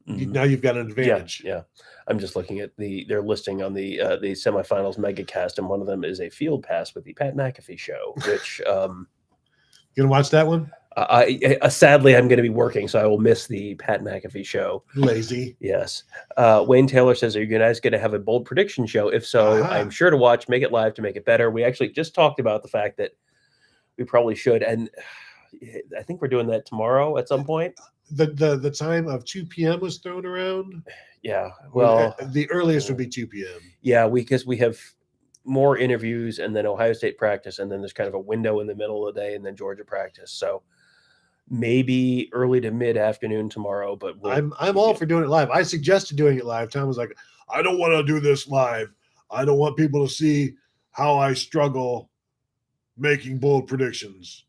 you've got an advantage. Yeah. I'm just looking at their listing on the semifinals mega cast, and one of them is a field pass with the Pat McAfee show, which you gonna watch that one? Sadly, I'm going to be working, so I will miss the Pat McAfee show. Lazy. Yes. Wayne Taylor says, are you guys going to have a bold prediction show? If so, I'm sure to watch. Make it live to make it better. We actually just talked about the fact that we probably should, and I think we're doing that tomorrow at some point. The time of 2 p.m. was thrown around. Yeah. Well, the earliest would be 2 p.m. Yeah, because we have more interviews and then Ohio State practice, and then there's kind of a window in the middle of the day, and then Georgia practice. So maybe early to mid afternoon tomorrow, but I'm all for doing it live. I suggested doing it live. Tom was like, I don't want to do this live. I don't want people to see how I struggle making bold predictions.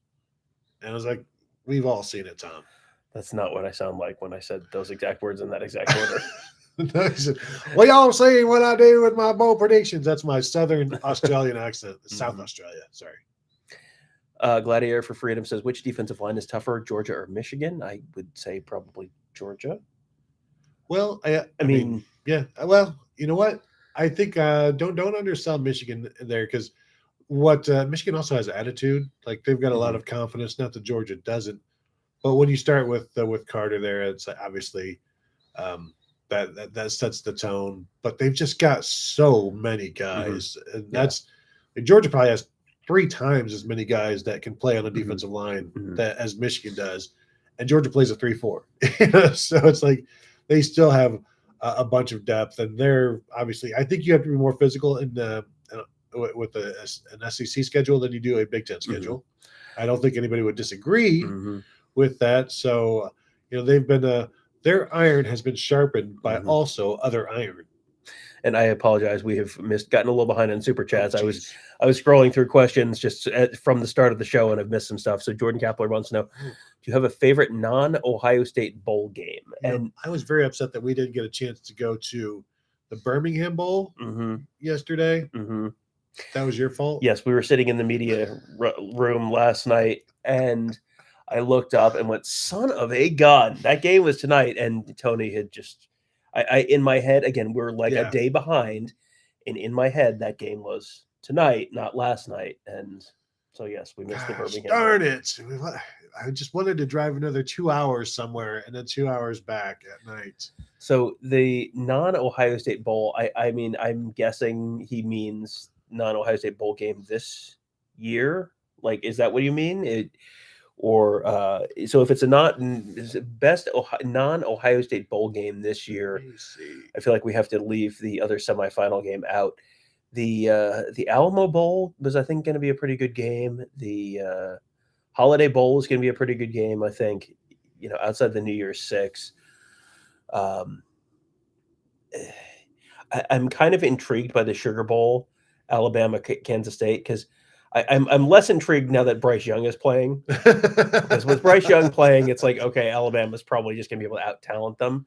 And I was like, we've all seen it, Tom. That's not what I sound like when I said those exact words in that exact order. Well, y'all saying what I do with my bold predictions. That's my Southern Australian accent. South Australia. Sorry. Gladiator for Freedom says, which defensive line is tougher, Georgia or Michigan? I would say probably Georgia. Well, I mean, yeah. Well, you know what? I think don't undersell Michigan there, because what Michigan also has attitude. Like they've got a lot of confidence. Not that Georgia doesn't, but when you start with Carter there, it's obviously that sets the tone. But they've just got so many guys, and Georgia probably has 3 times as many guys that can play on the defensive line as Michigan does, and Georgia plays a 3-4. So it's like they still have a bunch of depth, and they're obviously. I think you have to be more physical in with an SEC schedule than you do a Big Ten schedule. I don't think anybody would disagree with that. So they've been their iron has been sharpened by also other iron. And I apologize. We have gotten a little behind on super chats. I was scrolling through questions just from the start of the show, and I've missed some stuff. So Jordan Kapler wants to know, do you have a favorite non-Ohio State bowl game? And I was very upset that we didn't get a chance to go to the Birmingham Bowl yesterday. That was your fault. Yes, we were sitting in the media room last night, and I looked up and went, son of a gun, that game was tonight. And Tony had just, I in my head, again, we're like a day behind. And in my head, that game was tonight, not last night. And so, yes, we missed the Birmingham. Darn it. I just wanted to drive another 2 hours somewhere and then 2 hours back at night. So the non-Ohio State Bowl, I mean, I'm guessing he means non-Ohio State Bowl game this year. Like, is that what you mean? So if it's best non-Ohio State Bowl game this year, I feel like we have to leave the other semifinal game out. The Alamo Bowl was, I think, going to be a pretty good game. The Holiday Bowl is going to be a pretty good game, I think, outside the New Year's Six. I'm kind of intrigued by the Sugar Bowl, Alabama, Kansas State, because I'm less intrigued now that Bryce Young is playing. Because with Bryce Young playing, it's like, okay, Alabama's probably just going to be able to out-talent them.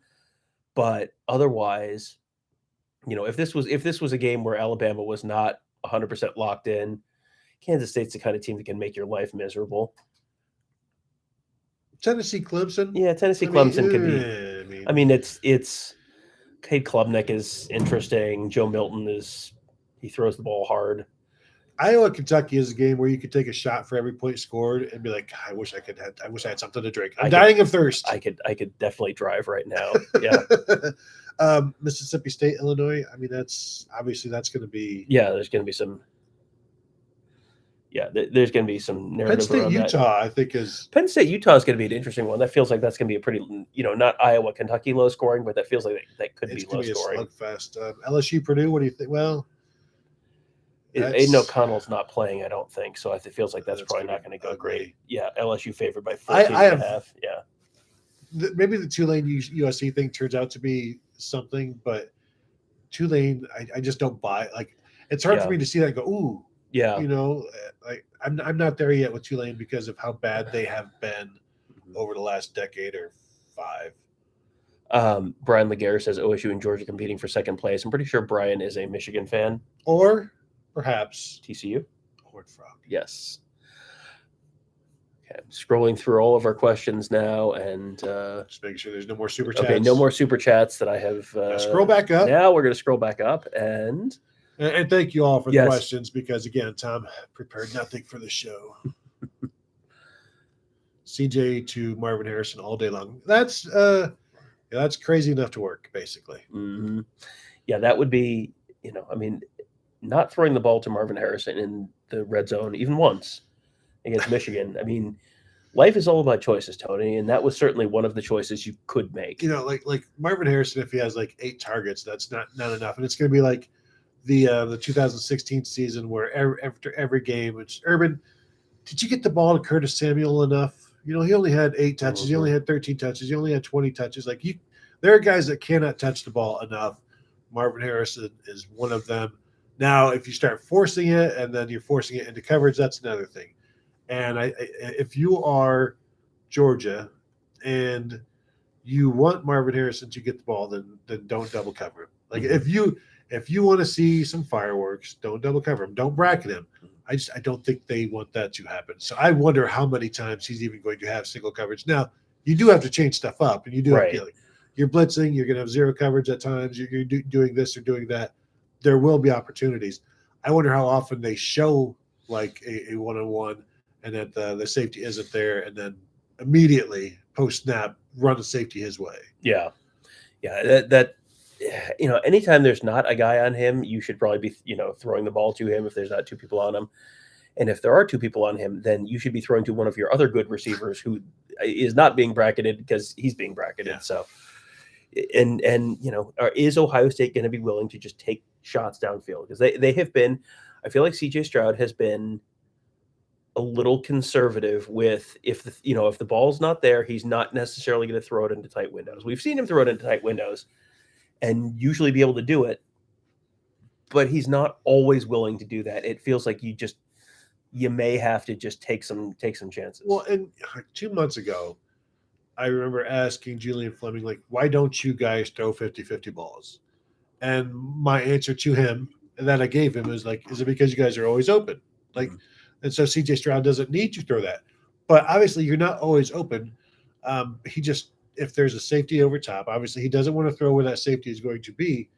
But otherwise, if this was a game where Alabama was not 100% locked in, Kansas State's the kind of team that can make your life miserable. Tennessee Clemson? Yeah, Tennessee Clemson could be. I mean, it's Cade Klubnik is interesting. Joe Milton he throws the ball hard. Iowa Kentucky is a game where you could take a shot for every point scored and be like, I wish I had something to drink. I'm dying of thirst. I could definitely drive right now. Yeah. Mississippi State, Illinois. I mean, that's going to be. Yeah, there's going to be some. Yeah, there's going to be some narrative. Penn State, around Utah, that. I think is. Penn State, Utah is going to be an interesting one. That feels like that's going to be a pretty, not Iowa, Kentucky low scoring, but that feels like that could be low scoring. It's going to be a slugfest. LSU, Purdue. What do you think? Well, Aiden O'Connell's not playing, I don't think. So it feels like that's probably not going to go great. Yeah, LSU favored by 14.5. Yeah. Maybe the Tulane USC thing turns out to be something, but Tulane, I just don't buy it. Like, it's hard for me to see that and go, ooh. Yeah. Like I'm not there yet with Tulane because of how bad they have been over the last decade or 5. Brian Laguerre says OSU and Georgia competing for second place. I'm pretty sure Brian is a Michigan fan. Or perhaps TCU. Horned Frog. Yes. Okay. Scrolling through all of our questions now and just making sure there's no more super chats. Okay, no more super chats that I have. Scroll back up. Now we're going to scroll back up and thank you all for the questions because, again, Tom prepared nothing for the show. CJ to Marvin Harrison all day long. That's crazy enough to work, basically. Mm-hmm. Yeah, that would be, not throwing the ball to Marvin Harrison in the red zone even once against Michigan. I mean, life is all about choices, Tony, and that was certainly one of the choices you could make. Like Marvin Harrison, if he has like 8 targets, that's not enough. And it's going to be like the 2016 season where after every game, it's Urban. Did you get the ball to Curtis Samuel enough? He only had 8 touches. He only had 13 touches. He only had 20 touches. There are guys that cannot touch the ball enough. Marvin Harrison is one of them. Now, if you start forcing it and then you're forcing it into coverage, that's another thing. And if you are Georgia and you want Marvin Harrison to get the ball, then don't double cover him. Like if you want to see some fireworks, don't double cover him. Don't bracket him. I don't think they want that to happen. So I wonder how many times he's even going to have single coverage. Now, you do have to change stuff up, and you do have to, you're blitzing. You're going to have zero coverage at times. You're doing this or doing that. There will be opportunities. I wonder how often they show like a one-on-one and that the safety isn't there, and then immediately post snap run the safety his way. Yeah. That anytime there's not a guy on him, you should probably be throwing the ball to him if there's not 2 people on him. And if there are 2 people on him, then you should be throwing to one of your other good receivers who is not being bracketed because he's being bracketed. Yeah. So, is Ohio State going to be willing to just take shots downfield? Because they have been, I feel like CJ Stroud has been a little conservative with if the ball's not there, he's not necessarily going to throw it into tight windows. We've seen him throw it into tight windows and usually be able to do it, but he's not always willing to do that. It feels like you may have to just take some chances. Well, and 2 months ago, I remember asking Julian Fleming, like, why don't you guys throw 50-50 balls? And my answer to him that I gave him is like, is it because you guys are always open? Like, and so CJ Stroud doesn't need to throw that. But obviously you're not always open. If there's a safety over top, obviously he doesn't want to throw where that safety is going to be.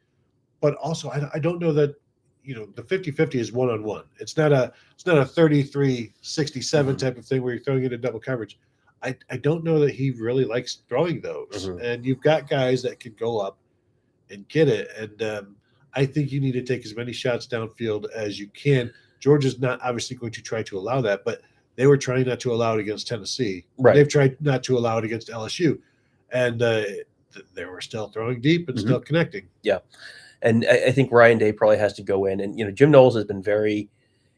But also I don't know that the 50-50 is one-on-one. It's not a 33-67 type of thing where you're throwing into double coverage. I don't know that he really likes throwing those. And you've got guys that can go up and get it. And I think you need to take as many shots downfield as you can. Georgia's not obviously going to try to allow that, but they were trying not to allow it against Tennessee. Right. They've tried not to allow it against LSU. And they were still throwing deep and still connecting. Yeah. And I think Ryan Day probably has to go in. And, Jim Knowles has been very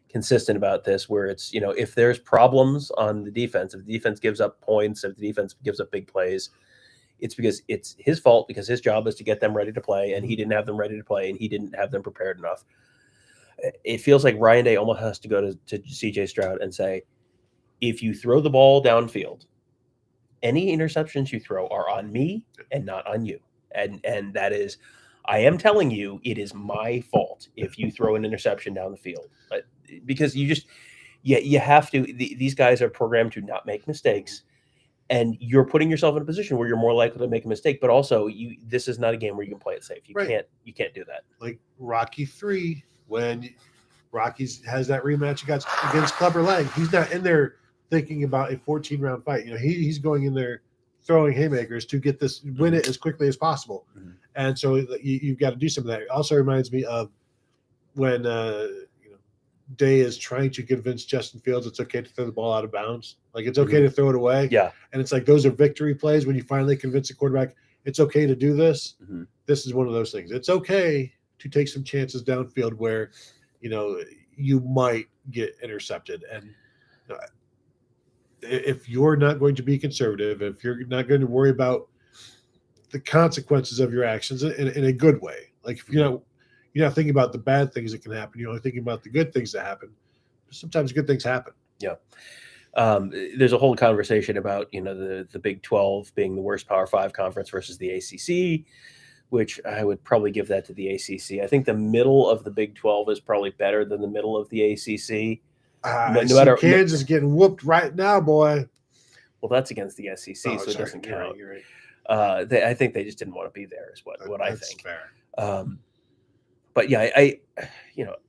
consistent about this, where it's, if there's problems on the defense, if the defense gives up points, if the defense gives up big plays, it's because it's his fault, because his job is to get them ready to play, and he didn't have them ready to play, and he didn't have them prepared enough. It feels like Ryan Day almost has to go to CJ Stroud and say, if you throw the ball downfield, any interceptions you throw are on me and not on you. And that is, I am telling you, it is my fault if you throw an interception down the field. Because you have to, these guys are programmed to not make mistakes, and you're putting yourself in a position where you're more likely to make a mistake. But also, this is not a game where you can play it safe. You can't do that. Like Rocky 3, when Rocky's has that rematch against Clubber Lang, he's not in there thinking about a 14-round fight. He's going in there throwing haymakers to get this, win it as quickly as possible. And so you've got to do some of that. It also reminds me of when Day is trying to convince Justin Fields it's okay to throw the ball out of bounds. Like, it's okay to throw it away. Yeah. And it's like, those are victory plays when you finally convince the quarterback it's okay to do this. This is one of those things. It's okay to take some chances downfield where, you might get intercepted. And if you're not going to be conservative, if you're not going to worry about the consequences of your actions in a good way, like if you're not thinking about the bad things that can happen, you're only thinking about the good things that happen. Sometimes good things happen. Yeah. There's a whole conversation about, the Big 12 being the worst Power 5 conference versus the ACC, which I would probably give that to the ACC. I think the middle of the Big 12 is probably better than the middle of the ACC. Kansas getting whooped right now, boy. Well, that's against the SEC, so it doesn't count. You're right. I think they just didn't want to be there, is what I think. Fair. But yeah, I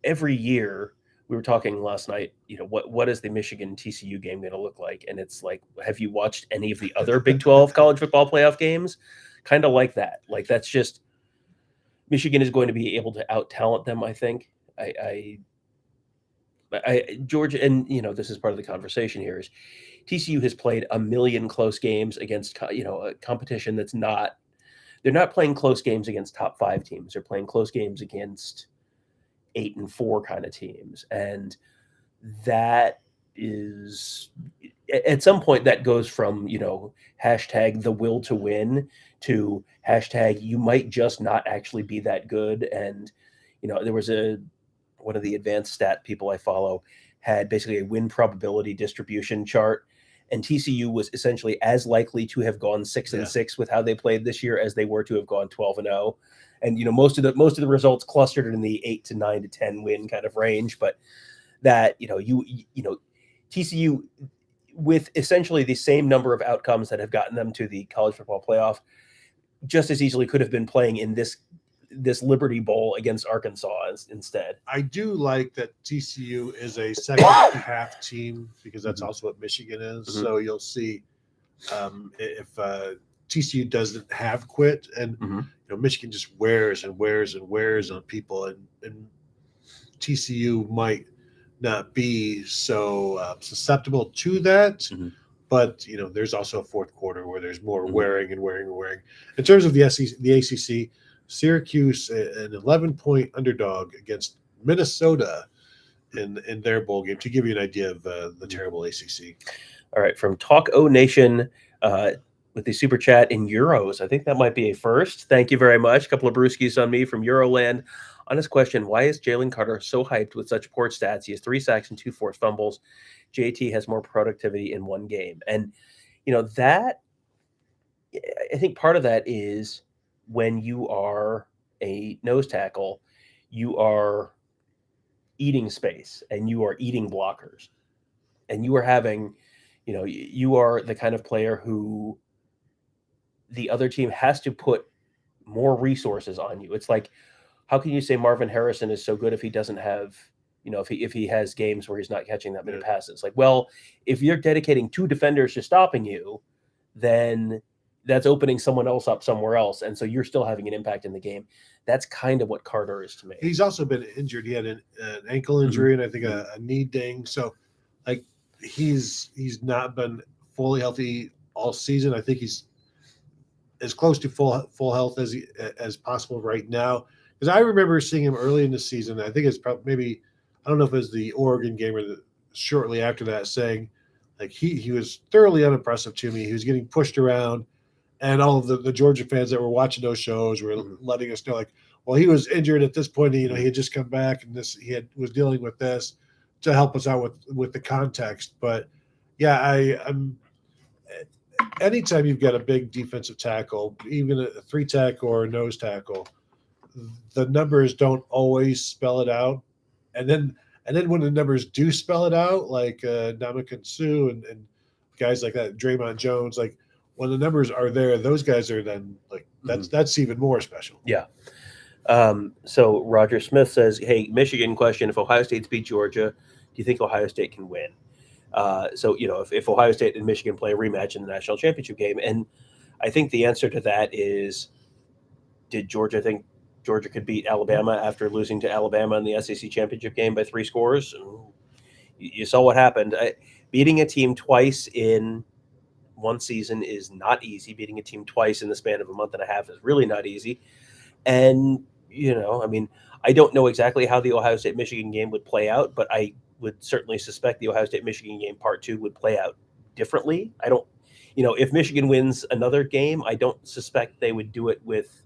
every year we were talking last night, what is the Michigan TCU game going to look like? And it's like, have you watched any of the other Big 12 college football playoff games? Kind of like that. Like, that's just, Michigan is going to be able to out-talent them, I think. Georgia, and this is part of the conversation here, is TCU has played a million close games against a competition that's not. They're not playing close games against top 5 teams. They're playing close games against 8 and 4 kind of teams, and that is, at some point, that goes from hashtag the will to win to hashtag you might just not actually be that good. And there was one of the advanced stat people I follow had basically a win probability distribution chart, and TCU was essentially as likely to have gone 6-6 with how they played this year as they were to have gone 12-0. And most of the results clustered in the 8 to 9 to 10 win kind of range, but that TCU, with essentially the same number of outcomes that have gotten them to the college football playoff, just as easily could have been playing in this Liberty Bowl against Arkansas instead. I do like that TCU is a second half team, because that's also what Michigan is. So you'll see if TCU doesn't have quit, and Michigan just wears and wears and wears on people, and TCU might not be so susceptible to that. But there's also a fourth quarter where there's more wearing and wearing and wearing. In terms of the ACC, Syracuse, an 11-point underdog against Minnesota in their bowl game, to give you an idea of the terrible ACC. All right, from Talk O Nation with the super chat in euros. I think that might be a first. Thank you very much. A couple of brewskis on me from Euroland. On his question, why is Jalen Carter so hyped with such poor stats? He has 3 sacks and 2 forced fumbles. JT has more productivity in one game. And, that, I think part of that is when you are a nose tackle, you are eating space and you are eating blockers. And you are having, you are the kind of player who the other team has to put more resources on you. It's like how can you say Marvin Harrison is so good if he doesn't have, if he has games where he's not catching that many passes? Like, well, if you're dedicating 2 defenders to stopping you, then that's opening someone else up somewhere else, and so you're still having an impact in the game. That's kind of what Carter is to me. He's also been injured. He had an ankle injury and I think a knee ding. So, like, he's not been fully healthy all season. I think he's as close to full health as possible right now. Because I remember seeing him early in the season. I think it's probably maybe, I don't know if it was the Oregon game or shortly after that, saying like he was thoroughly unimpressive to me. He was getting pushed around, and all of the Georgia fans that were watching those shows were letting us know, like, well, he was injured at this point. He had just come back, and was dealing with this to help us out with the context. But yeah, I'm anytime you've got a big defensive tackle, even a 3-tech or a nose tackle, the numbers don't always spell it out. And then when the numbers do spell it out, like Ndamukong Suh and guys like that, Draymond Jones, like when the numbers are there, those guys are then like that's even more special. Yeah. So Roger Smith says, hey, Michigan question, if Ohio State's beat Georgia, do you think Ohio State can win? So, if Ohio State and Michigan play a rematch in the national championship game, and I think the answer to that is, did Georgia think Georgia could beat Alabama after losing to Alabama in the SEC championship game by 3 scores? You saw what happened. Beating a team twice in one season is not easy. Beating a team twice in the span of a month and a half is really not easy. And, I don't know exactly how the Ohio State-Michigan game would play out, but I would certainly suspect the Ohio State-Michigan game part 2 would play out differently. I don't, if Michigan wins another game, I don't suspect they would do it with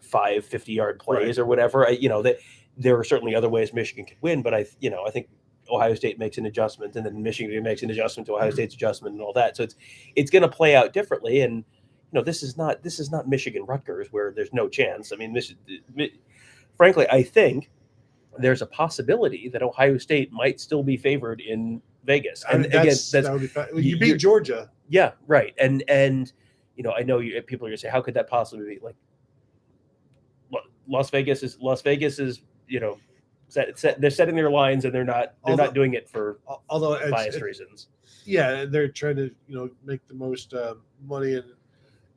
5 50-yard plays or whatever. That there are certainly other ways Michigan could win, but I think Ohio State makes an adjustment, and then Michigan makes an adjustment to Ohio State's adjustment and all that. So it's going to play out differently. And this is not Michigan Rutgers where there's no chance. I mean, frankly, I think there's a possibility that Ohio State might still be favored in Vegas. And that would be you beat Georgia. Yeah, right. And I know people are going to say, how could that possibly be? Like, Las Vegas is they're setting their lines, and they're not doing it for biased reasons. Yeah, they're trying to make the most money,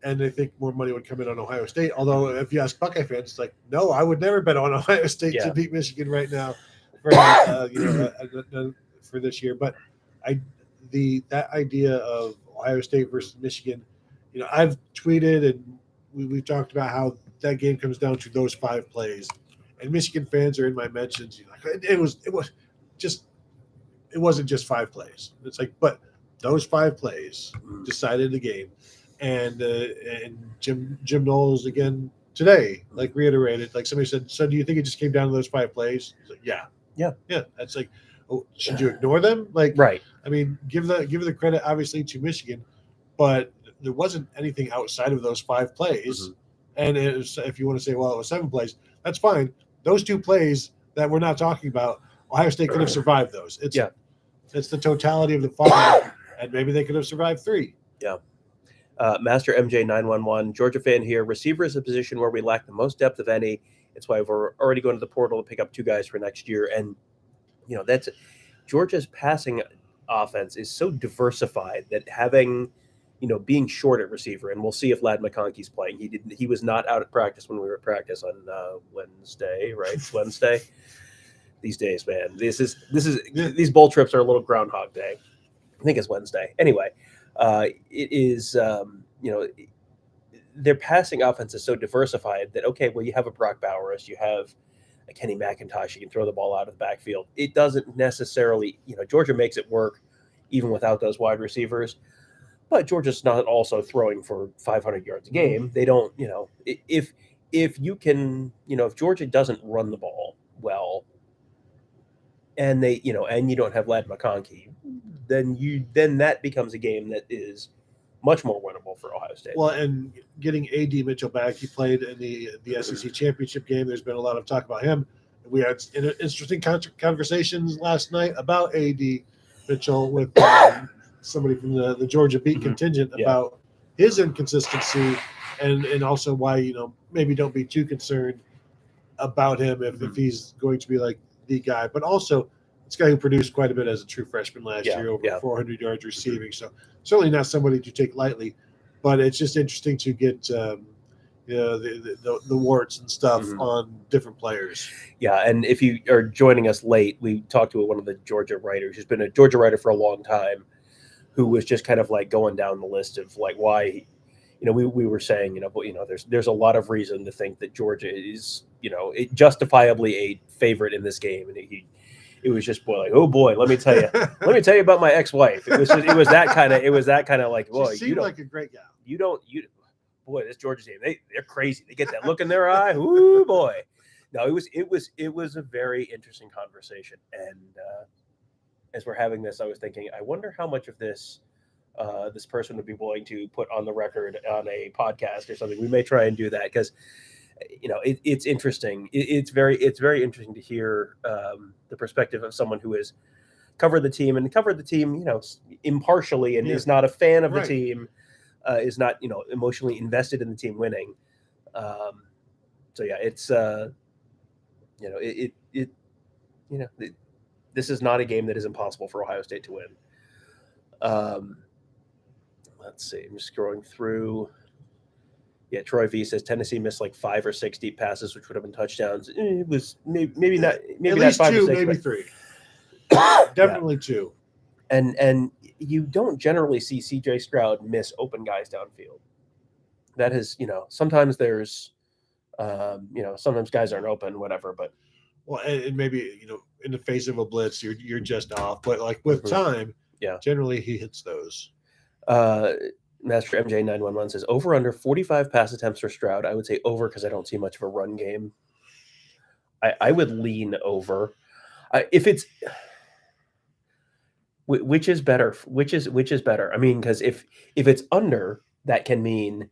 and they think more money would come in on Ohio State. Although if you ask Buckeye fans, it's like, no, I would never bet on Ohio State to beat Michigan right now for for this year. But that idea of Ohio State versus Michigan, I've tweeted and we've talked about how that game comes down to those 5 plays, and Michigan fans are in my mentions. It wasn't just 5 plays. It's like, but those 5 plays decided the game. And Jim Knowles again today, like, reiterated, like somebody said, so do you think it just came down to those 5 plays? He's like, yeah. That's like, oh, should you ignore them? Like, right. I mean, give the credit obviously to Michigan, but there wasn't anything outside of those 5 plays. And if you want to say, well, it was 7 plays, that's fine. Those 2 plays that we're not talking about, Ohio State could have survived those. It's the totality of the 5, and maybe they could have survived 3. Yeah. Master MJ911, Georgia fan here. Receiver is a position where we lack the most depth of any. It's why we're already going to the portal to pick up 2 guys for next year. And, that's Georgia's passing offense is so diversified that having, being short at receiver, and we'll see if Ladd McConkey's playing. He was not out at practice when we were at practice on Wednesday, right? Wednesday. These days, man. These bowl trips are a little Groundhog Day. I think it's Wednesday. Anyway. It is, their passing offense is so diversified that, okay, well, you have a Brock Bowers, you have a Kenny McIntosh, you can throw the ball out of the backfield. It doesn't necessarily, Georgia makes it work even without those wide receivers, but Georgia's not also throwing for 500 yards a game. They don't, if you can, if Georgia doesn't run the ball well, and they, and you don't have Ladd McConkey, then that becomes a game that is much more winnable for Ohio State. Well, and getting A.D. Mitchell back, he played in the SEC championship game. There's been a lot of talk about him. We had interesting conversations last night about A.D. Mitchell with somebody from the Georgia beat contingent about his inconsistency and also why, maybe don't be too concerned about him if he's going to be like the guy. But also, it's a guy who produced quite a bit as a true freshman last year, over 400 yards receiving. So certainly not somebody to take lightly. But it's just interesting to get the warts and stuff on different players. Yeah, and if you are joining us late, we talked to one of the Georgia writers who's been a Georgia writer for a long time, who was just kind of like going down the list of like why, we were saying, there's a lot of reason to think that Georgia is, justifiably a favorite in this game, and it was just oh boy, let me tell you about my ex-wife. It was that kind of like, well, you like a great guy. Boy, this Georgia team, they're crazy. They get that look in their eye. Ooh boy. No, it was a very interesting conversation. And as we're having this, I was thinking, I wonder how much of this this person would be willing to put on the record on a podcast or something. We may try and do that because it's interesting. It's very interesting to hear the perspective of someone who has covered the team impartially and is not a fan of the team, is not emotionally invested in the team winning. So yeah, it's this is not a game that is impossible for Ohio State to win. Let's see. I'm just scrolling through. Yeah, Troy V says Tennessee missed like 5 or 6 deep passes, which would have been touchdowns. It was maybe not, maybe at least not 5 2, or 6, maybe 3. Definitely 2. And you don't generally see CJ Stroud miss open guys downfield. That is, sometimes there's, sometimes guys aren't open, whatever. But and maybe in the face of a blitz, you're just off. But like with time, generally he hits those. Master MJ911 says over under 45 pass attempts for Stroud. I would say over because I don't see much of a run game. I would lean over. If it's which is better? Which is better? I mean, because if it's under, that can mean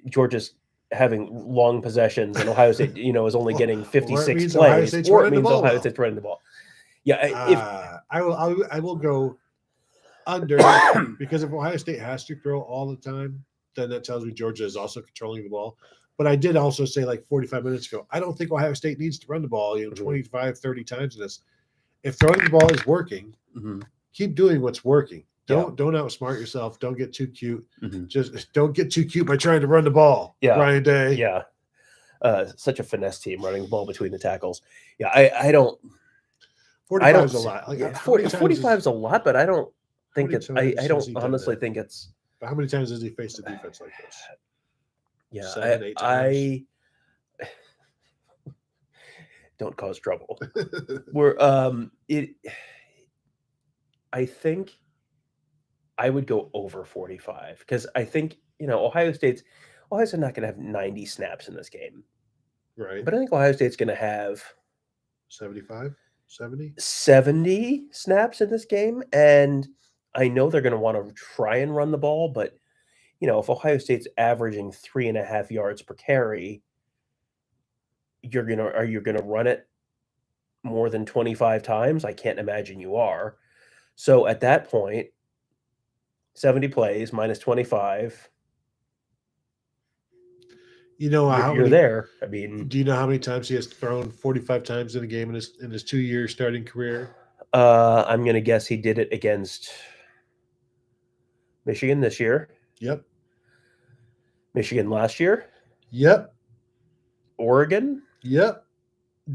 Georgia's having long possessions and Ohio State, is only getting 56 plays, or it means Ohio State's running the ball. Yeah, I will go under because if Ohio State has to throw all the time, then that tells me Georgia is also controlling the ball. But I did also say like 45 minutes ago, I don't think Ohio State needs to run the ball, 25, 30 times in this. If throwing the ball is working, keep doing what's working. Don't outsmart yourself. Don't get too cute. Just don't get too cute by trying to run the ball. Yeah. Ryan Day. Yeah. Such a finesse team running the ball between the tackles. Yeah, I don't. 45 is a lot. Like, 45 is a lot, but I don't think it's. I don't honestly think it's. But how many times has he faced a defense like this? Yeah, 7, 8 times. Don't cause trouble. I think I would go over 45 because I think Ohio State's not going to have 90 snaps in this game, right? But I think Ohio State's going to have 75, 70 snaps in this game, and I know they're going to want to try and run the ball, but if Ohio State's averaging 3.5 yards per carry, are you gonna run it more than 25 times? I can't imagine you are. So at that point, 70 plays minus 25. You're there. I mean, do you know how many times he has thrown 45 times in a game in his 2-year starting career? I'm gonna guess he did it against Michigan this year. Yep. Michigan last year. Yep. Oregon. Yep.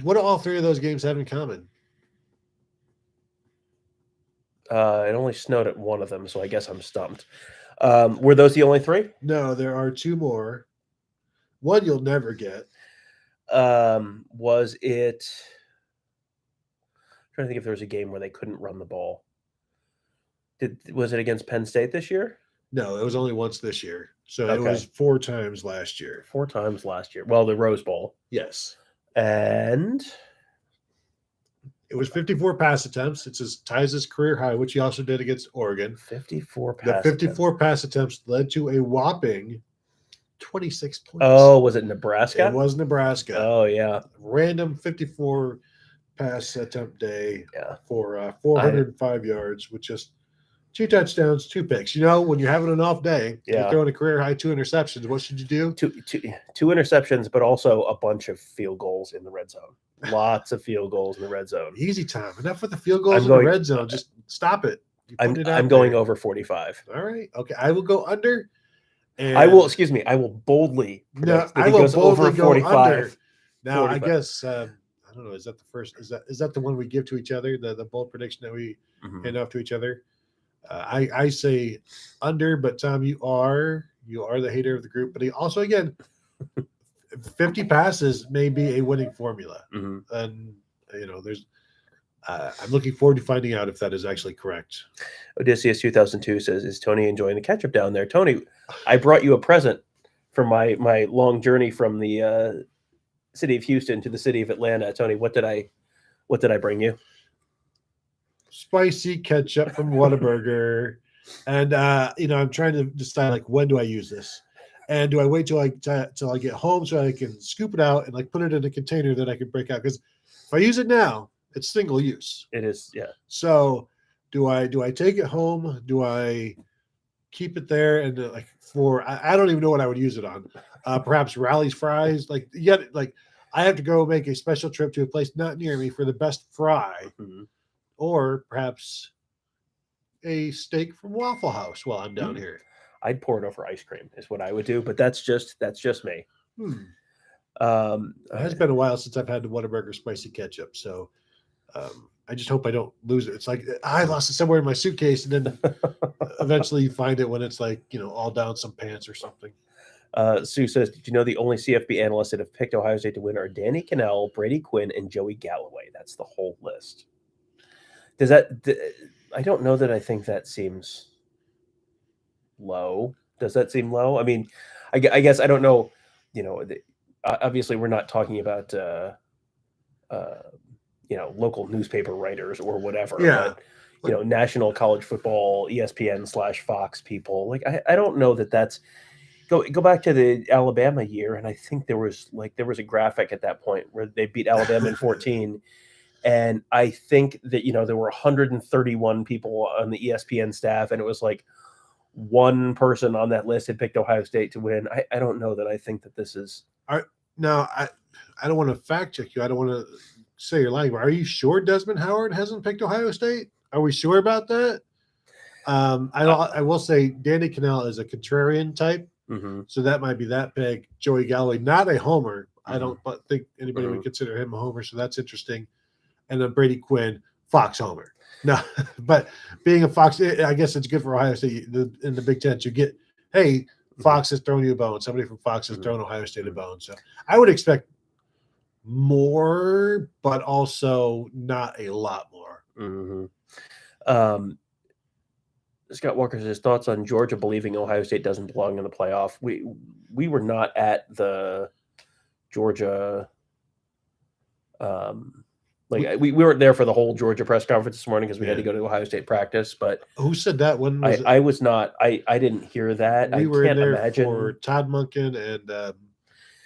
What do all 3 of those games have in common? It only snowed at one of them, so I guess I'm stumped. Were those the only 3? No, there are 2 more. One you'll never get. Was it? I'm trying to think if there was a game where they couldn't run the ball. Was it against Penn State this year? No, it was only once this year. So It was 4 times last year. 4 times last year. Well, the Rose Bowl. Yes. And it was 54 pass attempts. It ties his career high, which he also did against Oregon. 54 pass attempts led to a whopping 26 points. Oh, was it Nebraska? It was Nebraska. Oh, yeah. Random 54 pass attempt day for 405 yards with just 2 touchdowns, 2 picks. You know, when you're having an off day, Yeah. you're throwing a career high 2 interceptions. What should you do? Two interceptions, but also a bunch of field goals in the red zone. Lots of field goals in the red zone. Easy time. Enough with the field goals in the red zone. Just stop it. I'm going over 45. All right. Okay. I will go under. And I will boldly predict that he goes over 45. Under. Now, 45. I guess I don't know. Is that the first? Is that the one we give to each other? The bold prediction that we hand off to each other? I say under, but Tom, you are the hater of the group. But he also, again, 50 passes may be a winning formula, and you know, there's. I'm looking forward to finding out if that is actually correct. Odysseus 2002 says, "Is Tony enjoying the ketchup down there?" Tony, I brought you a present for my long journey from the city of Houston to the city of Atlanta. Tony, what did I bring you? Spicy ketchup from Whataburger. And you know, I'm trying to decide, like, when do I use this? And do I wait till I get home so I can scoop it out and like put it in a container that I can break out? Because if I use it now, it's single use. It is, yeah. So do I take it home? Do I keep it there and like for I don't even know what I would use it on. Perhaps Rally's fries. Like I have to go make a special trip to a place not near me for the best fry, or perhaps a steak from Waffle House while I'm down here. I'd pour it over ice cream is what I would do, but that's just me. It has been a while since I've had the Whataburger spicy ketchup, so I just hope I don't lose it. It's like I lost it somewhere in my suitcase, and then eventually you find it when it's like, you know, all down some pants or something. Sue says, "Did you know the only CFB analysts that have picked Ohio State to win are Danny Cannell, Brady Quinn, and Joey Galloway?" That's the whole list. I don't know that I think that seems low. Does that seem low? I mean, I guess I don't know. You know, obviously we're not talking about you know, local newspaper writers or whatever. Yeah. But, you know, national college football, ESPN/Fox people. Like, I don't know that that's go back to the Alabama year, and I think there was a graphic at that point where they beat Alabama in 14. And I think that, you know, there were 131 people on the ESPN staff, and it was like one person on that list had picked Ohio State to win. I don't know that I think that this is. Now, I don't want to fact check you. I don't want to say you're lying, but are you sure Desmond Howard hasn't picked Ohio State? Are we sure about that? I will say Danny Cannell is a contrarian type, so that might be that pick. Joey Galloway, not a homer. I don't think anybody would consider him a homer, so that's interesting. And then Brady Quinn, Fox homer. No, but being a Fox, I guess it's good for Ohio State. In the Big Ten, you get, hey, Fox has thrown you a bone. Somebody from Fox has thrown Ohio State a bone. So I would expect more, but also not a lot more. Scott Walker says, thoughts on Georgia believing Ohio State doesn't belong in the playoff. We were not at the Georgia we weren't there for the whole Georgia press conference this morning because we had to go to Ohio State practice. But who said that? When was I was not. I didn't hear that. We were can't there imagine. For Todd Monken and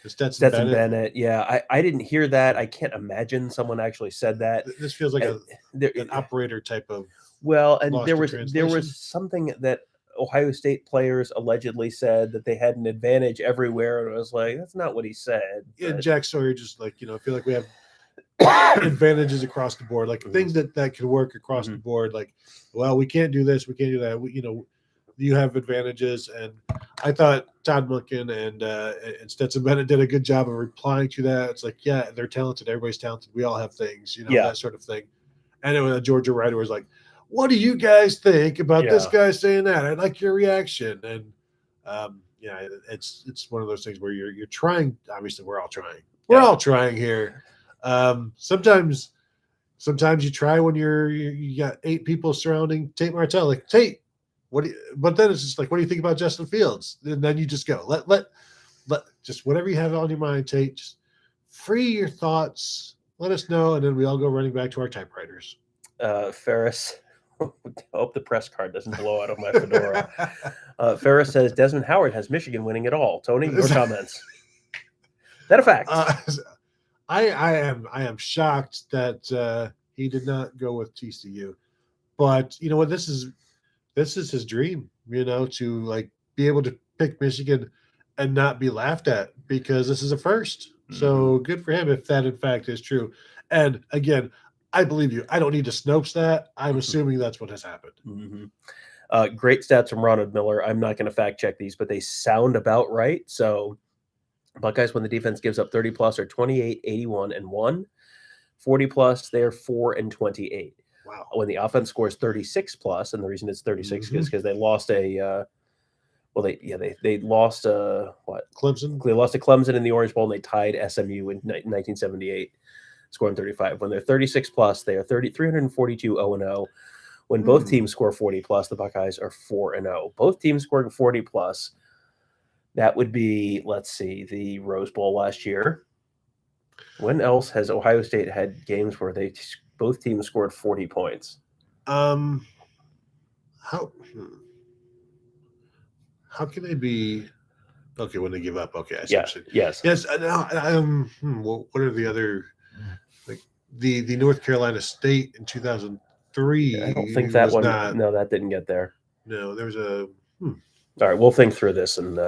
Stetson Bennett. Yeah, I didn't hear that. I can't imagine someone actually said that. This feels like an operator type of. Well, and there was something that Ohio State players allegedly said that they had an advantage everywhere, and I was like, that's not what he said. Yeah, Jack Sawyer just I feel like we have advantages across the board, like things that can work across the board. Like, well, we can't do this, we can't do that. You have advantages, and I thought Todd Monken and Stetson Bennett did a good job of replying to that. It's like, yeah, they're talented, everybody's talented, we all have things, that sort of thing. And it was a Georgia writer was like, what do you guys think about this guy saying that? I'd like your reaction. And it's one of those things where you're trying. Obviously, we're all trying. We're all trying here. Sometimes you try when you got 8 people surrounding Tate Martell. Like, Tate, but then it's just like, what do you think about Justin Fields? And then you just go, let just whatever you have on your mind, Tate, just free your thoughts. Let us know, and then we all go running back to our typewriters. Ferris, I hope the press card doesn't blow out of my fedora. Ferris says Desmond Howard has Michigan winning it all. Tony, your comments? Is that a fact? I am shocked that he did not go with TCU, but you know what? This is this is his dream, to like be able to pick Michigan and not be laughed at because this is a first. So good for him if that in fact is true. And again, I believe you. I don't need to Snopes that. I'm assuming that's what has happened. Great stats from Ronald Miller. I'm not going to fact check these, but they sound about right. So Buckeyes, when the defense gives up 30 plus, are 28, 81, and 1. 40 plus, they're 4 and 28. Wow. When the offense scores 36 plus, and the reason it's 36 is because they lost a they lost what? Clemson. They lost to Clemson in the Orange Bowl, and they tied SMU in 1978, scoring 35. When they're 36 plus, they are 342 0-0. When both teams score 40 plus, the Buckeyes are 4-0. Both teams scoring 40 plus. That would be, let's see, the Rose Bowl last year. When else has Ohio State had games where both teams scored 40 points? How can they be okay when they give up? Okay, I see what you're saying. Yes. Well, what are the other, like the North Carolina State in 2003? I don't think that one. Not, no, that didn't get there. No, there was a. All right, we'll think through this. And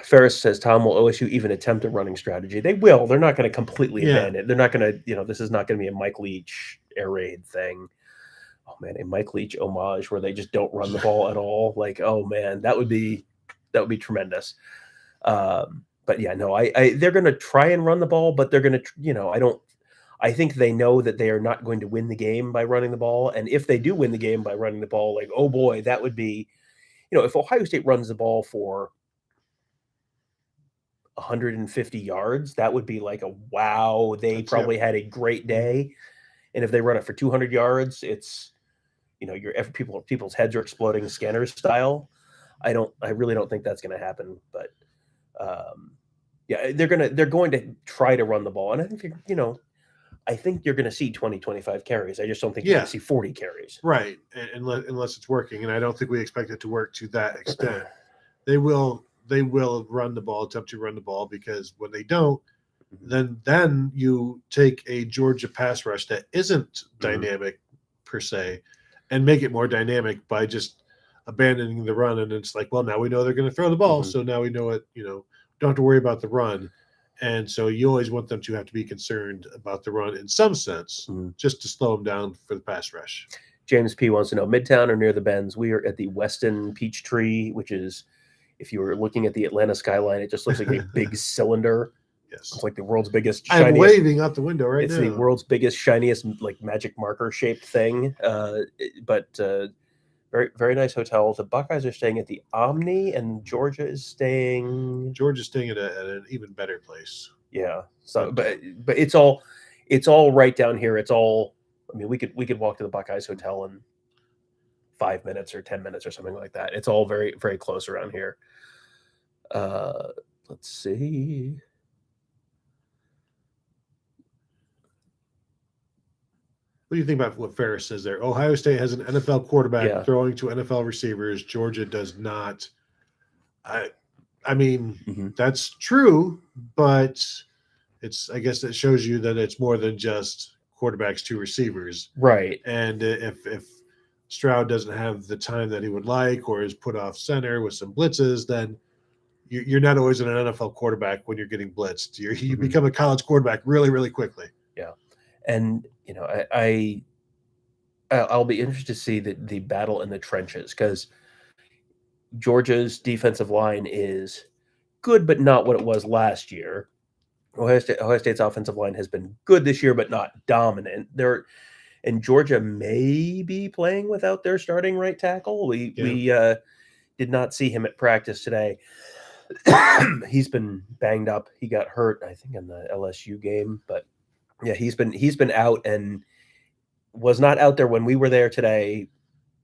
Ferris says, Tom, will OSU even attempt a running strategy? They will. They're not going to completely abandon it. They're not going to, this is not going to be a Mike Leach air raid thing. Oh man, a Mike Leach homage where they just don't run the ball at all. Like, oh man, that would be tremendous. But yeah, no, they're going to try and run the ball, but they're going to, I think they know that they are not going to win the game by running the ball. And if they do win the game by running the ball, like, oh boy, that would be, if Ohio State runs the ball for 150 yards, that would be like a wow. They probably had a great day. And if they run it for 200 yards, it's, people's heads are exploding Scanners style. I really don't think that's going to happen. But yeah, they're going to try to run the ball. And I think, I think you're going to see 20, 25 carries. I just don't think you're going to see 40 carries. Right. Unless it's working. And I don't think we expect it to work to that extent. They will run the ball, attempt to run the ball, because when they don't, then you take a Georgia pass rush that isn't dynamic per se and make it more dynamic by just abandoning the run. And it's like, well, now we know they're going to throw the ball. So now we know it, don't have to worry about the run. And so you always want them to have to be concerned about the run in some sense, just to slow them down for the pass rush. James P. wants to know, Midtown or near the Bends? We are at the Weston Peachtree, which is, if you were looking at the Atlanta skyline, it just looks like a big cylinder. Yes. It's like the world's biggest, shiniest. I'm waving out the window right now. It's the world's biggest, shiniest, like magic marker shaped thing. But very, very nice hotel. The Buckeyes are staying at the Omni, and Georgia's staying at an even better place. Yeah. So, but it's all right down here. It's all. I mean, we could walk to the Buckeyes hotel in 5 minutes or 10 minutes or something like that. It's all very, very close around here. Let's see. What do you think about what Ferris says there? Ohio State has an NFL quarterback throwing to NFL receivers. Georgia does not. I mean, that's true, but I guess it shows you that it's more than just quarterbacks to receivers. Right. And if Stroud doesn't have the time that he would like, or is put off center with some blitzes, then you're not always an NFL quarterback when you're getting blitzed. You become a college quarterback really, really quickly. Yeah. And, I'll be interested to see the battle in the trenches, because Georgia's defensive line is good, but not what it was last year. Ohio State's offensive line has been good this year, but not dominant. And Georgia may be playing without their starting right tackle. We did not see him at practice today. He's been banged up. He got hurt, I think, in the LSU game. But yeah, he's been out and was not out there when we were there today.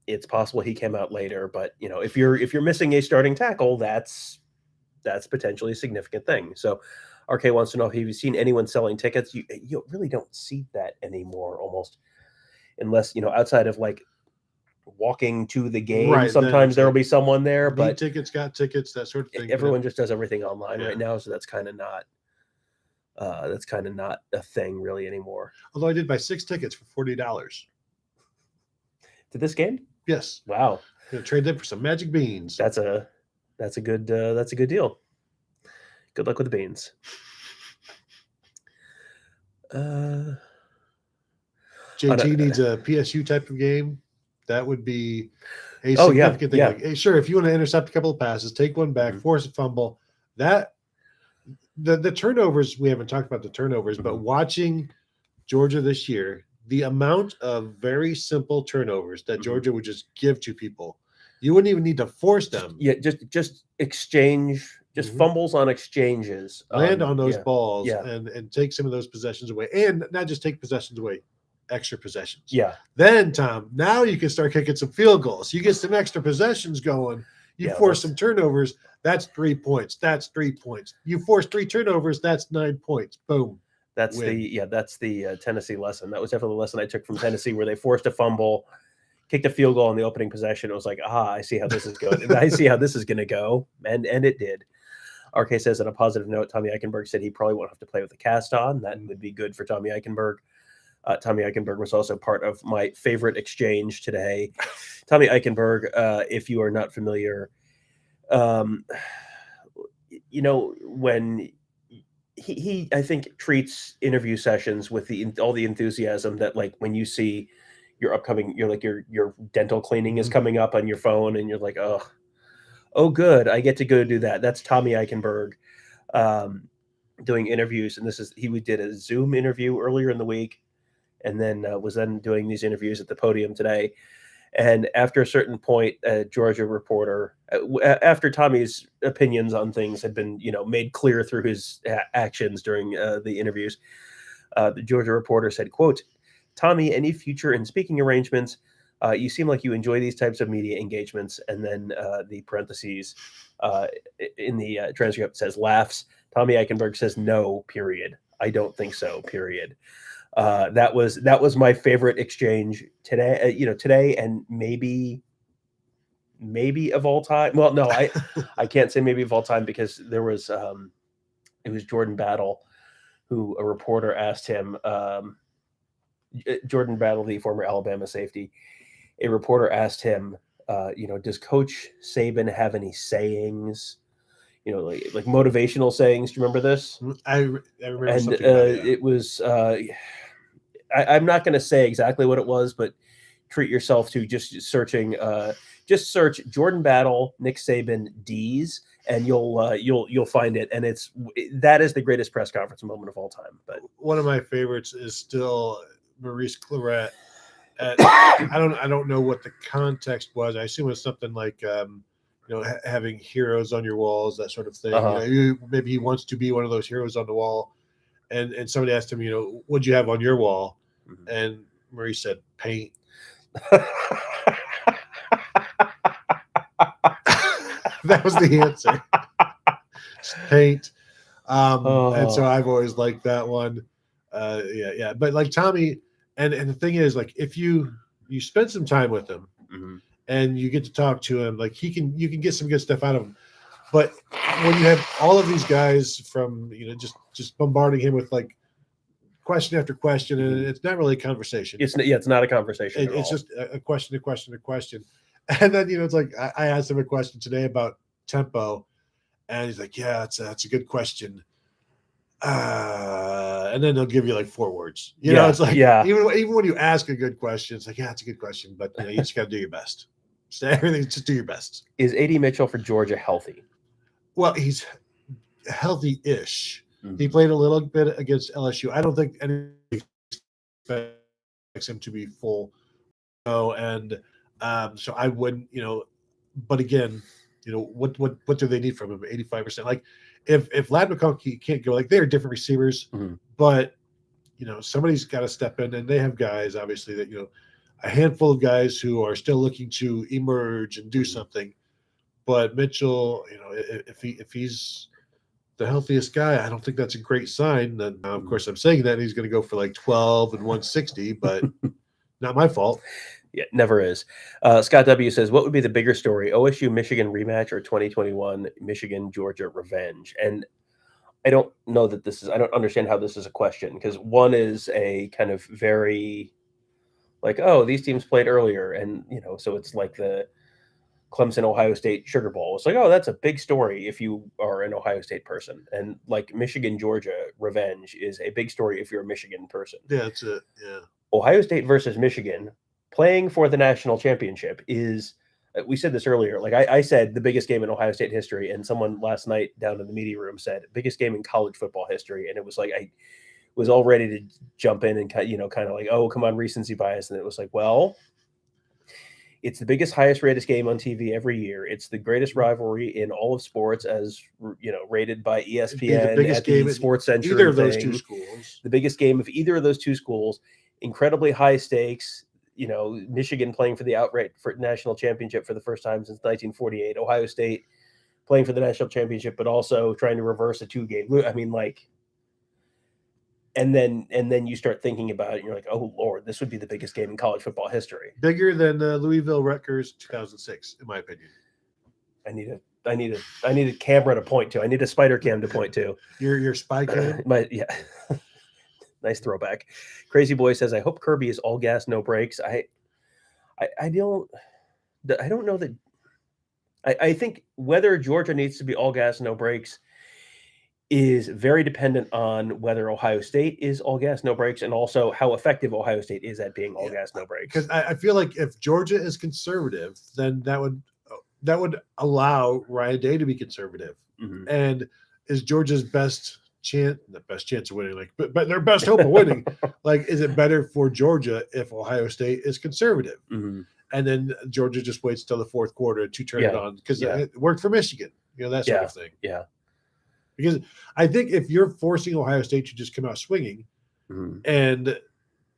It's possible he came out later, but if you're missing a starting tackle, that's potentially a significant thing. So RK wants to know, have you seen anyone selling tickets? You really don't see that anymore, almost, unless outside of like walking to the game. Right, sometimes there will be someone there, but tickets, got tickets, that sort of thing. Everyone just does everything online right now, so that's kind of not a thing really anymore. Although I did buy 6 tickets for $40. to this game? Yes. Wow. Gonna trade them for some magic beans. That's a good deal. Good luck with the beans. JT needs a PSU type of game. That would be a Oh, significant thing. yeah. Like, hey, sure, if you want to intercept a couple of passes, take one back, force a fumble. That the turnovers, we haven't talked about the turnovers, but watching Georgia this year, the amount of very simple turnovers that Georgia would just give to people, you wouldn't even need to force them. Yeah, just exchange, just fumbles on exchanges. Land on those balls yeah. and take some of those possessions away. And not just take possessions away, extra possessions. Yeah. Then, Tom, now you can start kicking some field goals. You get some extra possessions going. You force some turnovers. That's 3 points. That's 3 points. You force 3 turnovers. That's 9 points. Boom. That's the Tennessee lesson. That was definitely the lesson I took from Tennessee, where they forced a fumble, kicked a field goal on the opening possession. It was like, I see how this is going. I see how this is going to go. And it did. RK says, on a positive note, Tommy Eichenberg said he probably won't have to play with a cast on. That would be good for Tommy Eichenberg. Tommy Eichenberg was also part of my favorite exchange today. Tommy Eichenberg, if you are not familiar, when he I think treats interview sessions with all the enthusiasm that, like, when you see your dental cleaning is coming up on your phone and you're like, oh good, I get to go do that. That's Tommy Eichenberg doing interviews. And he did a Zoom interview earlier in the week, and then was then doing these interviews at the podium today. And after a certain point, a Georgia reporter, after Tommy's opinions on things had been, made clear through his actions during the interviews, the Georgia reporter said, quote, "Tommy, any future in speaking arrangements? You seem like you enjoy these types of media engagements." And then the parentheses in the transcript says, "Laughs." Tommy Eichenberg says, "No, period. I don't think so, period." That was my favorite exchange today. Today, and maybe of all time. Well, no, I can't say maybe of all time, because there was it was Jordan Battle, who a reporter asked him. Jordan Battle, the former Alabama safety, a reporter asked him, does Coach Saban have any sayings? Like motivational sayings. Do you remember this? I remember and something about it. It was. I'm not going to say exactly what it was, but treat yourself to just searching. Just search Jordan Battle, Nick Saban, D's, and you'll find it. And that is the greatest press conference moment of all time. But one of my favorites is still Maurice Claret. I don't know what the context was. I assume it's something like having heroes on your walls, that sort of thing. Maybe he wants to be one of those heroes on the wall. And somebody asked him, what'd you have on your wall? And Maurice said, paint. That was the answer. Paint. And so I've always liked that one. Yeah. But like Tommy, and the thing is, like, if you spend some time with him and you get to talk to him, like, you can get some good stuff out of him. But when you have all of these guys from, just bombarding him with, like, question after question, and it's not really a conversation. It's not a conversation. It's just a question. And then, it's like, I asked him a question today about tempo, and he's like, yeah, that's a good question. And then they'll give you like 4 words. It's like, even when you ask a good question, it's like, yeah, it's a good question, but you just got to do your best. So everything, just do your best. Is A.D. Mitchell for Georgia healthy? Well, he's healthy-ish. He played a little bit against LSU. I don't think anybody expects him to be full. And so I wouldn't, but again, what do they need from him? 85%. Like, if Lad McConkey can't go, like, they're different receivers, but somebody's got to step in, and they have guys, obviously, that a handful of guys who are still looking to emerge and do something. But Mitchell, if he's the healthiest guy, I don't think that's a great sign. Then, of course, I'm saying that he's going to go for like 12 and 160, but not my fault. Yeah, never is. Scott W. says, what would be the bigger story, OSU Michigan rematch or 2021 Michigan Georgia revenge? And I don't know that I don't understand how this is a question, because one is a kind of very like, oh, these teams played earlier, and so it's like the Clemson Ohio State Sugar Bowl. It's like, oh, that's a big story if you are an Ohio State person, and like Michigan Georgia revenge is a big story if you're a Michigan person. Yeah, that's it. Yeah. Ohio State versus Michigan playing for the national championship is. We said this earlier. Like I said, the biggest game in Ohio State history, and someone last night down in the media room said biggest game in college football history, and it was like I was all ready to jump in and kind of like, oh, come on, recency bias, and it was like, well, it's the biggest, highest rated game on TV every year. It's the greatest rivalry in all of sports, as rated by ESPN, the biggest game Sports Century. Either of those two schools. The biggest game of either of those two schools. Incredibly high stakes. Michigan playing for the outright for national championship for the first time since 1948. Ohio State playing for the national championship, but also trying to reverse a 2-game. I mean, like, and then you start thinking about it, and you're like, oh Lord, this would be the biggest game in college football history. Bigger than Louisville Rutgers 2006, in my opinion. I need a camera to point to. I need a spider cam to point to. Your spy cam. Yeah. Nice throwback. Crazy Boy says, I hope Kirby is all gas, no brakes. I don't know that. I think whether Georgia needs to be all gas, no brakes is very dependent on whether Ohio State is all gas, no brakes, and also how effective Ohio State is at being all gas, no brakes. Because I feel like if Georgia is conservative, then that would allow Ryan Day to be conservative. Mm-hmm. And is Georgia's best chance of winning, but their best hope of winning, like, is it better for Georgia if Ohio State is conservative? Mm-hmm. And then Georgia just waits till the fourth quarter to turn it on, because it worked for Michigan, that sort of thing. Yeah. Because I think if you're forcing Ohio State to just come out swinging, mm-hmm. and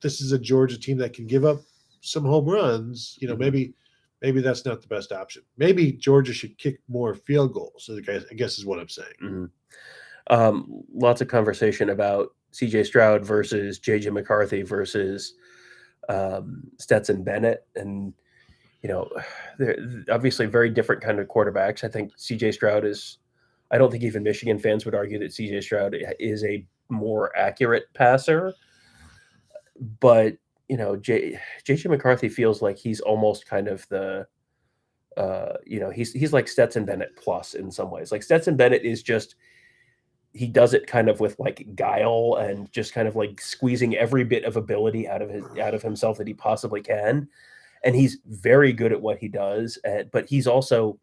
this is a Georgia team that can give up some home runs, mm-hmm. maybe that's not the best option. Maybe Georgia should kick more field goals, I guess is what I'm saying. Mm-hmm. Lots of conversation about CJ Stroud versus JJ McCarthy versus Stetson Bennett. And, they're obviously very different kind of quarterbacks. I think CJ Stroud I don't think even Michigan fans would argue that CJ Stroud is a more accurate passer. But, JJ McCarthy feels like he's almost kind of the, he's like Stetson Bennett plus in some ways. Like Stetson Bennett is just, he does it kind of with like guile and just kind of like squeezing every bit of ability out of himself that he possibly can. And he's very good at what he does. But he's also,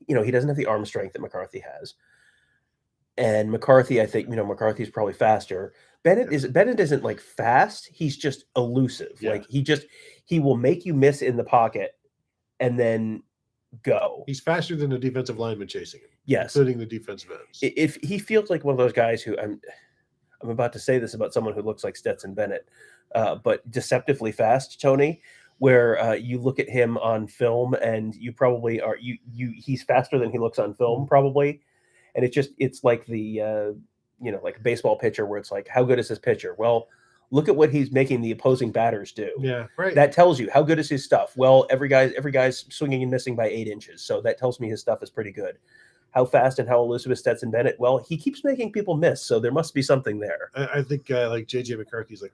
he doesn't have the arm strength that McCarthy has. And McCarthy, I think, McCarthy's probably faster. Bennett isn't like fast. He's just elusive. Yeah. Like he will make you miss in the pocket and then go. He's faster than the defensive lineman chasing him. Yes, including the defensive ends. If he feels like one of those guys who I'm about to say this about someone who looks like Stetson Bennett, but deceptively fast, Tony, where you look at him on film and you probably are he's faster than he looks on film probably, and it's like the like a baseball pitcher where it's like, how good is this pitcher? Well, look at what he's making the opposing batters do. Yeah, right. That tells you how good is his stuff. Well, every guy's swinging and missing by 8 inches, so that tells me his stuff is pretty good. How fast and how elusive is Stetson Bennett? Well, he keeps making people miss, so there must be something there. I think like JJ McCarthy's like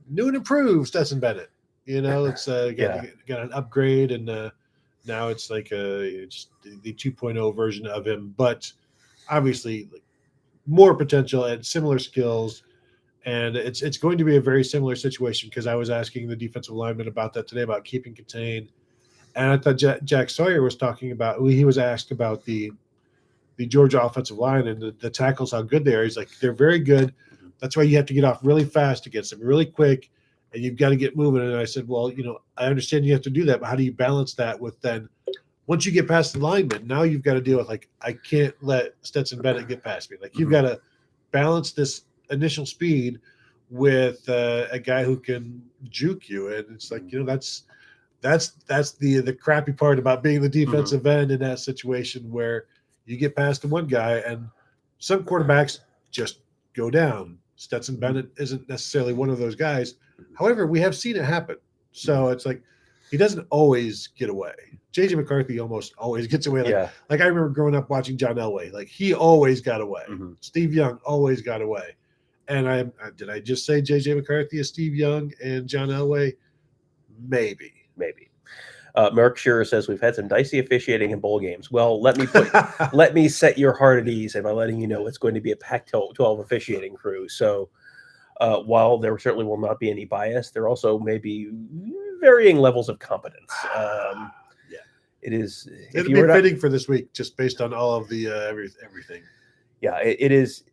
new and improved Stetson Bennett. It's got an upgrade, and now it's like just the 2.0 version of him, but obviously like more potential and similar skills. And it's going to be a very similar situation, because I was asking the defensive lineman about that today, about keeping contained. And I thought Jack Sawyer was talking about, he was asked about the Georgia offensive line and the tackles, how good they are. He's like, they're very good. That's why you have to get off really fast against them, really quick, and you've got to get moving. And I said, well, I understand you have to do that, but how do you balance that with then once you get past the lineman, now you've got to deal with, like, I can't let Stetson Bennett get past me. Like, you've got to balance this initial speed with a guy who can juke you. And it's like, that's the crappy part about being the defensive end in that situation, where you get past the one guy and some quarterbacks just go down. Stetson Bennett isn't necessarily one of those guys. However, we have seen it happen. So it's like, he doesn't always get away. JJ McCarthy almost always gets away. Like I remember growing up watching John Elway. Like, he always got away. Mm-hmm. Steve Young always got away. And did I just say J.J. McCarthy is Steve Young and John Elway? Maybe. Mark Shearer says we've had some dicey officiating in bowl games. Well, let me set your heart at ease by letting you know it's going to be a Pac-12 officiating crew. So while there certainly will not be any bias, there also may be varying levels of competence. It is. It'll be fitting for this week, just based on all of the everything. Yeah, it is.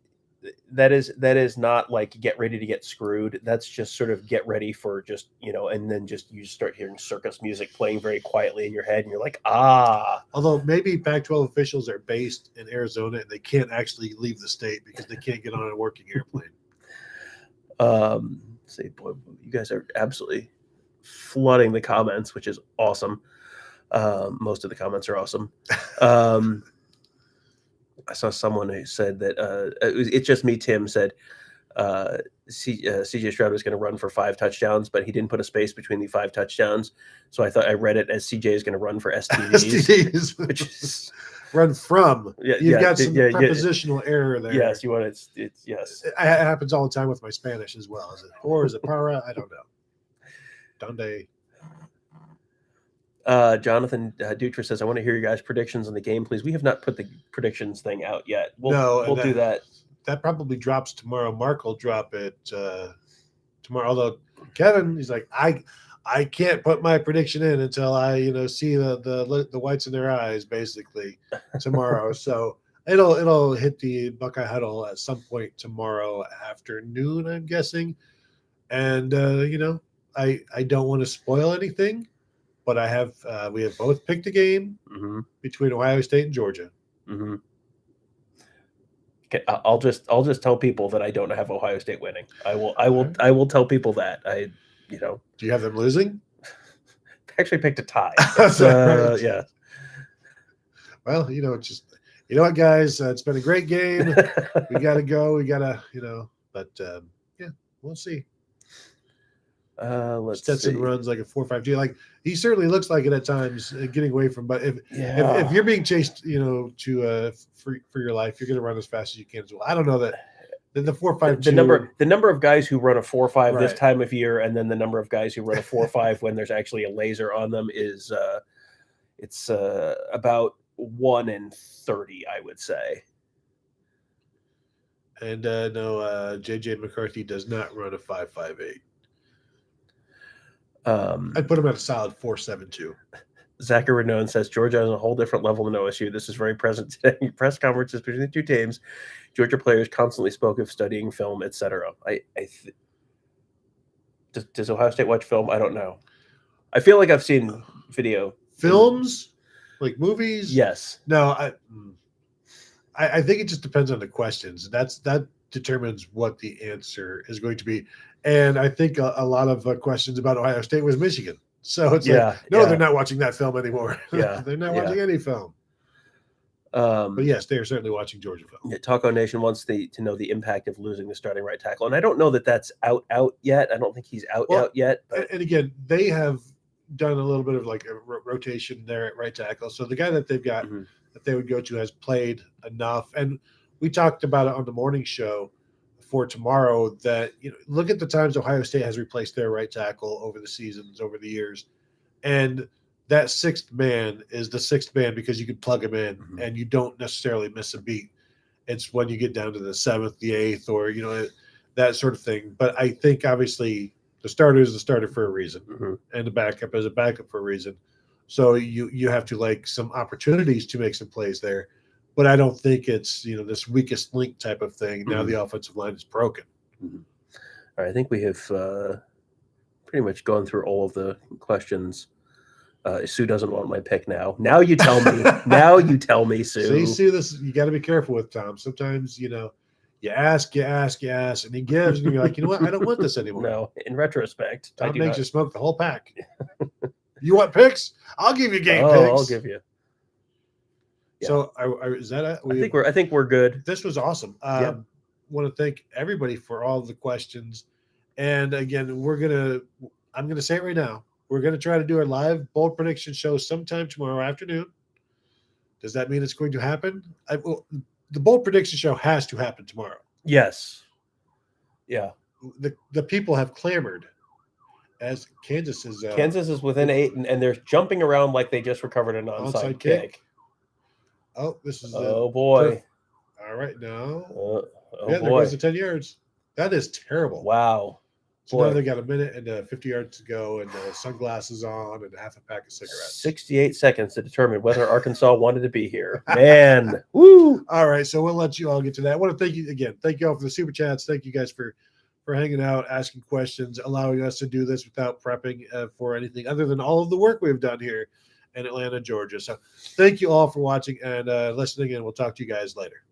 That is not like get ready to get screwed. That's just sort of get ready for just, and then you start hearing circus music playing very quietly in your head, and you're like, ah. Although maybe Pac-12 officials are based in Arizona and they can't actually leave the state because they can't get on a working airplane. Boy, you guys are absolutely flooding the comments, which is awesome. Most of the comments are awesome. I saw someone who said that it's just me. Tim said CJ Stroud was going to run for 5 touchdowns, but he didn't put a space between the 5 touchdowns. So I read it as CJ is going to run for STDs, which is run from. You've got some prepositional error there. Yes, you want it's yes. It happens all the time with my Spanish as well. Is it or is it para? I don't know. Donde. Jonathan Dutra says, I want to hear your guys' predictions on the game, please. We have not put the predictions thing out yet. We'll do that. That probably drops tomorrow. Mark will drop it tomorrow. Although Kevin, he's like, I can't put my prediction in until I see the whites in their eyes basically tomorrow. So it'll hit the Buckeye Huddle at some point tomorrow afternoon, I'm guessing. And I don't want to spoil anything. But we have both picked a game between Ohio State and Georgia. Mm-hmm. Okay, I'll just tell people that I don't have Ohio State winning. I will tell people that Do you have them losing? I actually picked a tie. Yeah. Well, what, guys? It's been a great game. We got to go. We got to, but we'll see. Stetson runs like a 4.52. Like he certainly looks like it at times, getting away from. But if you're being chased, for your life, you're going to run as fast as you can as well. I don't know that the 4.52. The number of guys who run a 4.5 this time of year, and then the number of guys who run a 4.5 when there's actually a laser on them is it's about 1 in 30, I would say. And no, J.J. McCarthy does not run a 5.58. I'd put him at a solid 4.72. Zachary Renone says Georgia is on a whole different level than OSU. This is very present today. Press conferences between the two teams. Georgia players constantly spoke of studying film, etc. Does Ohio State watch film? I don't know. I feel like I've seen video. Films? Like movies? Yes. No, I think it just depends on the questions. That determines what the answer is going to be. And I think a lot of questions about Ohio State was Michigan. So it's they're not watching that film anymore. Yeah, they're not watching any film. But yes, they are certainly watching Georgia film. Taco Nation wants to know the impact of losing the starting right tackle. And I don't know that that's out yet. I don't think he's out yet. But. And again, they have done a little bit of like a rotation there at right tackle. So the guy that they've got that they would go to has played enough. And we talked about it on the morning show for tomorrow that, look at the times Ohio State has replaced their right tackle over the seasons, over the years. And that 6th man is the 6th man because you can plug him in and you don't necessarily miss a beat. It's when you get down to the 7th, the 8th, or, that sort of thing. But I think obviously the starter is the starter for a reason and the backup is a backup for a reason. So you have to like some opportunities to make some plays there. But I don't think it's, this weakest link type of thing. Now the offensive line is broken. All right, I think we have pretty much gone through all of the questions. Sue doesn't want my pick now. Now you tell me. Now you tell me, Sue. See, Sue, this you got to be careful with Tom. Sometimes, you ask, and he gives, and you're like, you know what? I don't want this anymore. No, in retrospect, Tom makes you smoke the whole pack. You want picks? I'll give you game picks. I'll give you. Yeah. So is that it? I think we're good. This was awesome. Want to thank everybody for all the questions. And again, I'm gonna say it right now. We're gonna try to do our live bold prediction show sometime tomorrow afternoon. Does that mean it's going to happen? The bold prediction show has to happen tomorrow. Yes. Yeah. The people have clamored as Kansas is within 8, and they're jumping around like they just recovered an onside kick. Oh, this is Oh boy. All right, now. Oh There boy. goes the 10 yards. That is terrible. Wow. So Boy. now they got a minute and 50 yards to go, and sunglasses on, and half a pack of cigarettes. 68 seconds to determine whether Arkansas wanted to be here. Man, woo! All right, so we'll let you all get to that. I want to thank you again. Thank you all for the super chats. Thank you guys for hanging out, asking questions, allowing us to do this without prepping for anything other than all of the work we've done here in Atlanta, Georgia. So thank you all for watching and listening, and we'll talk to you guys later.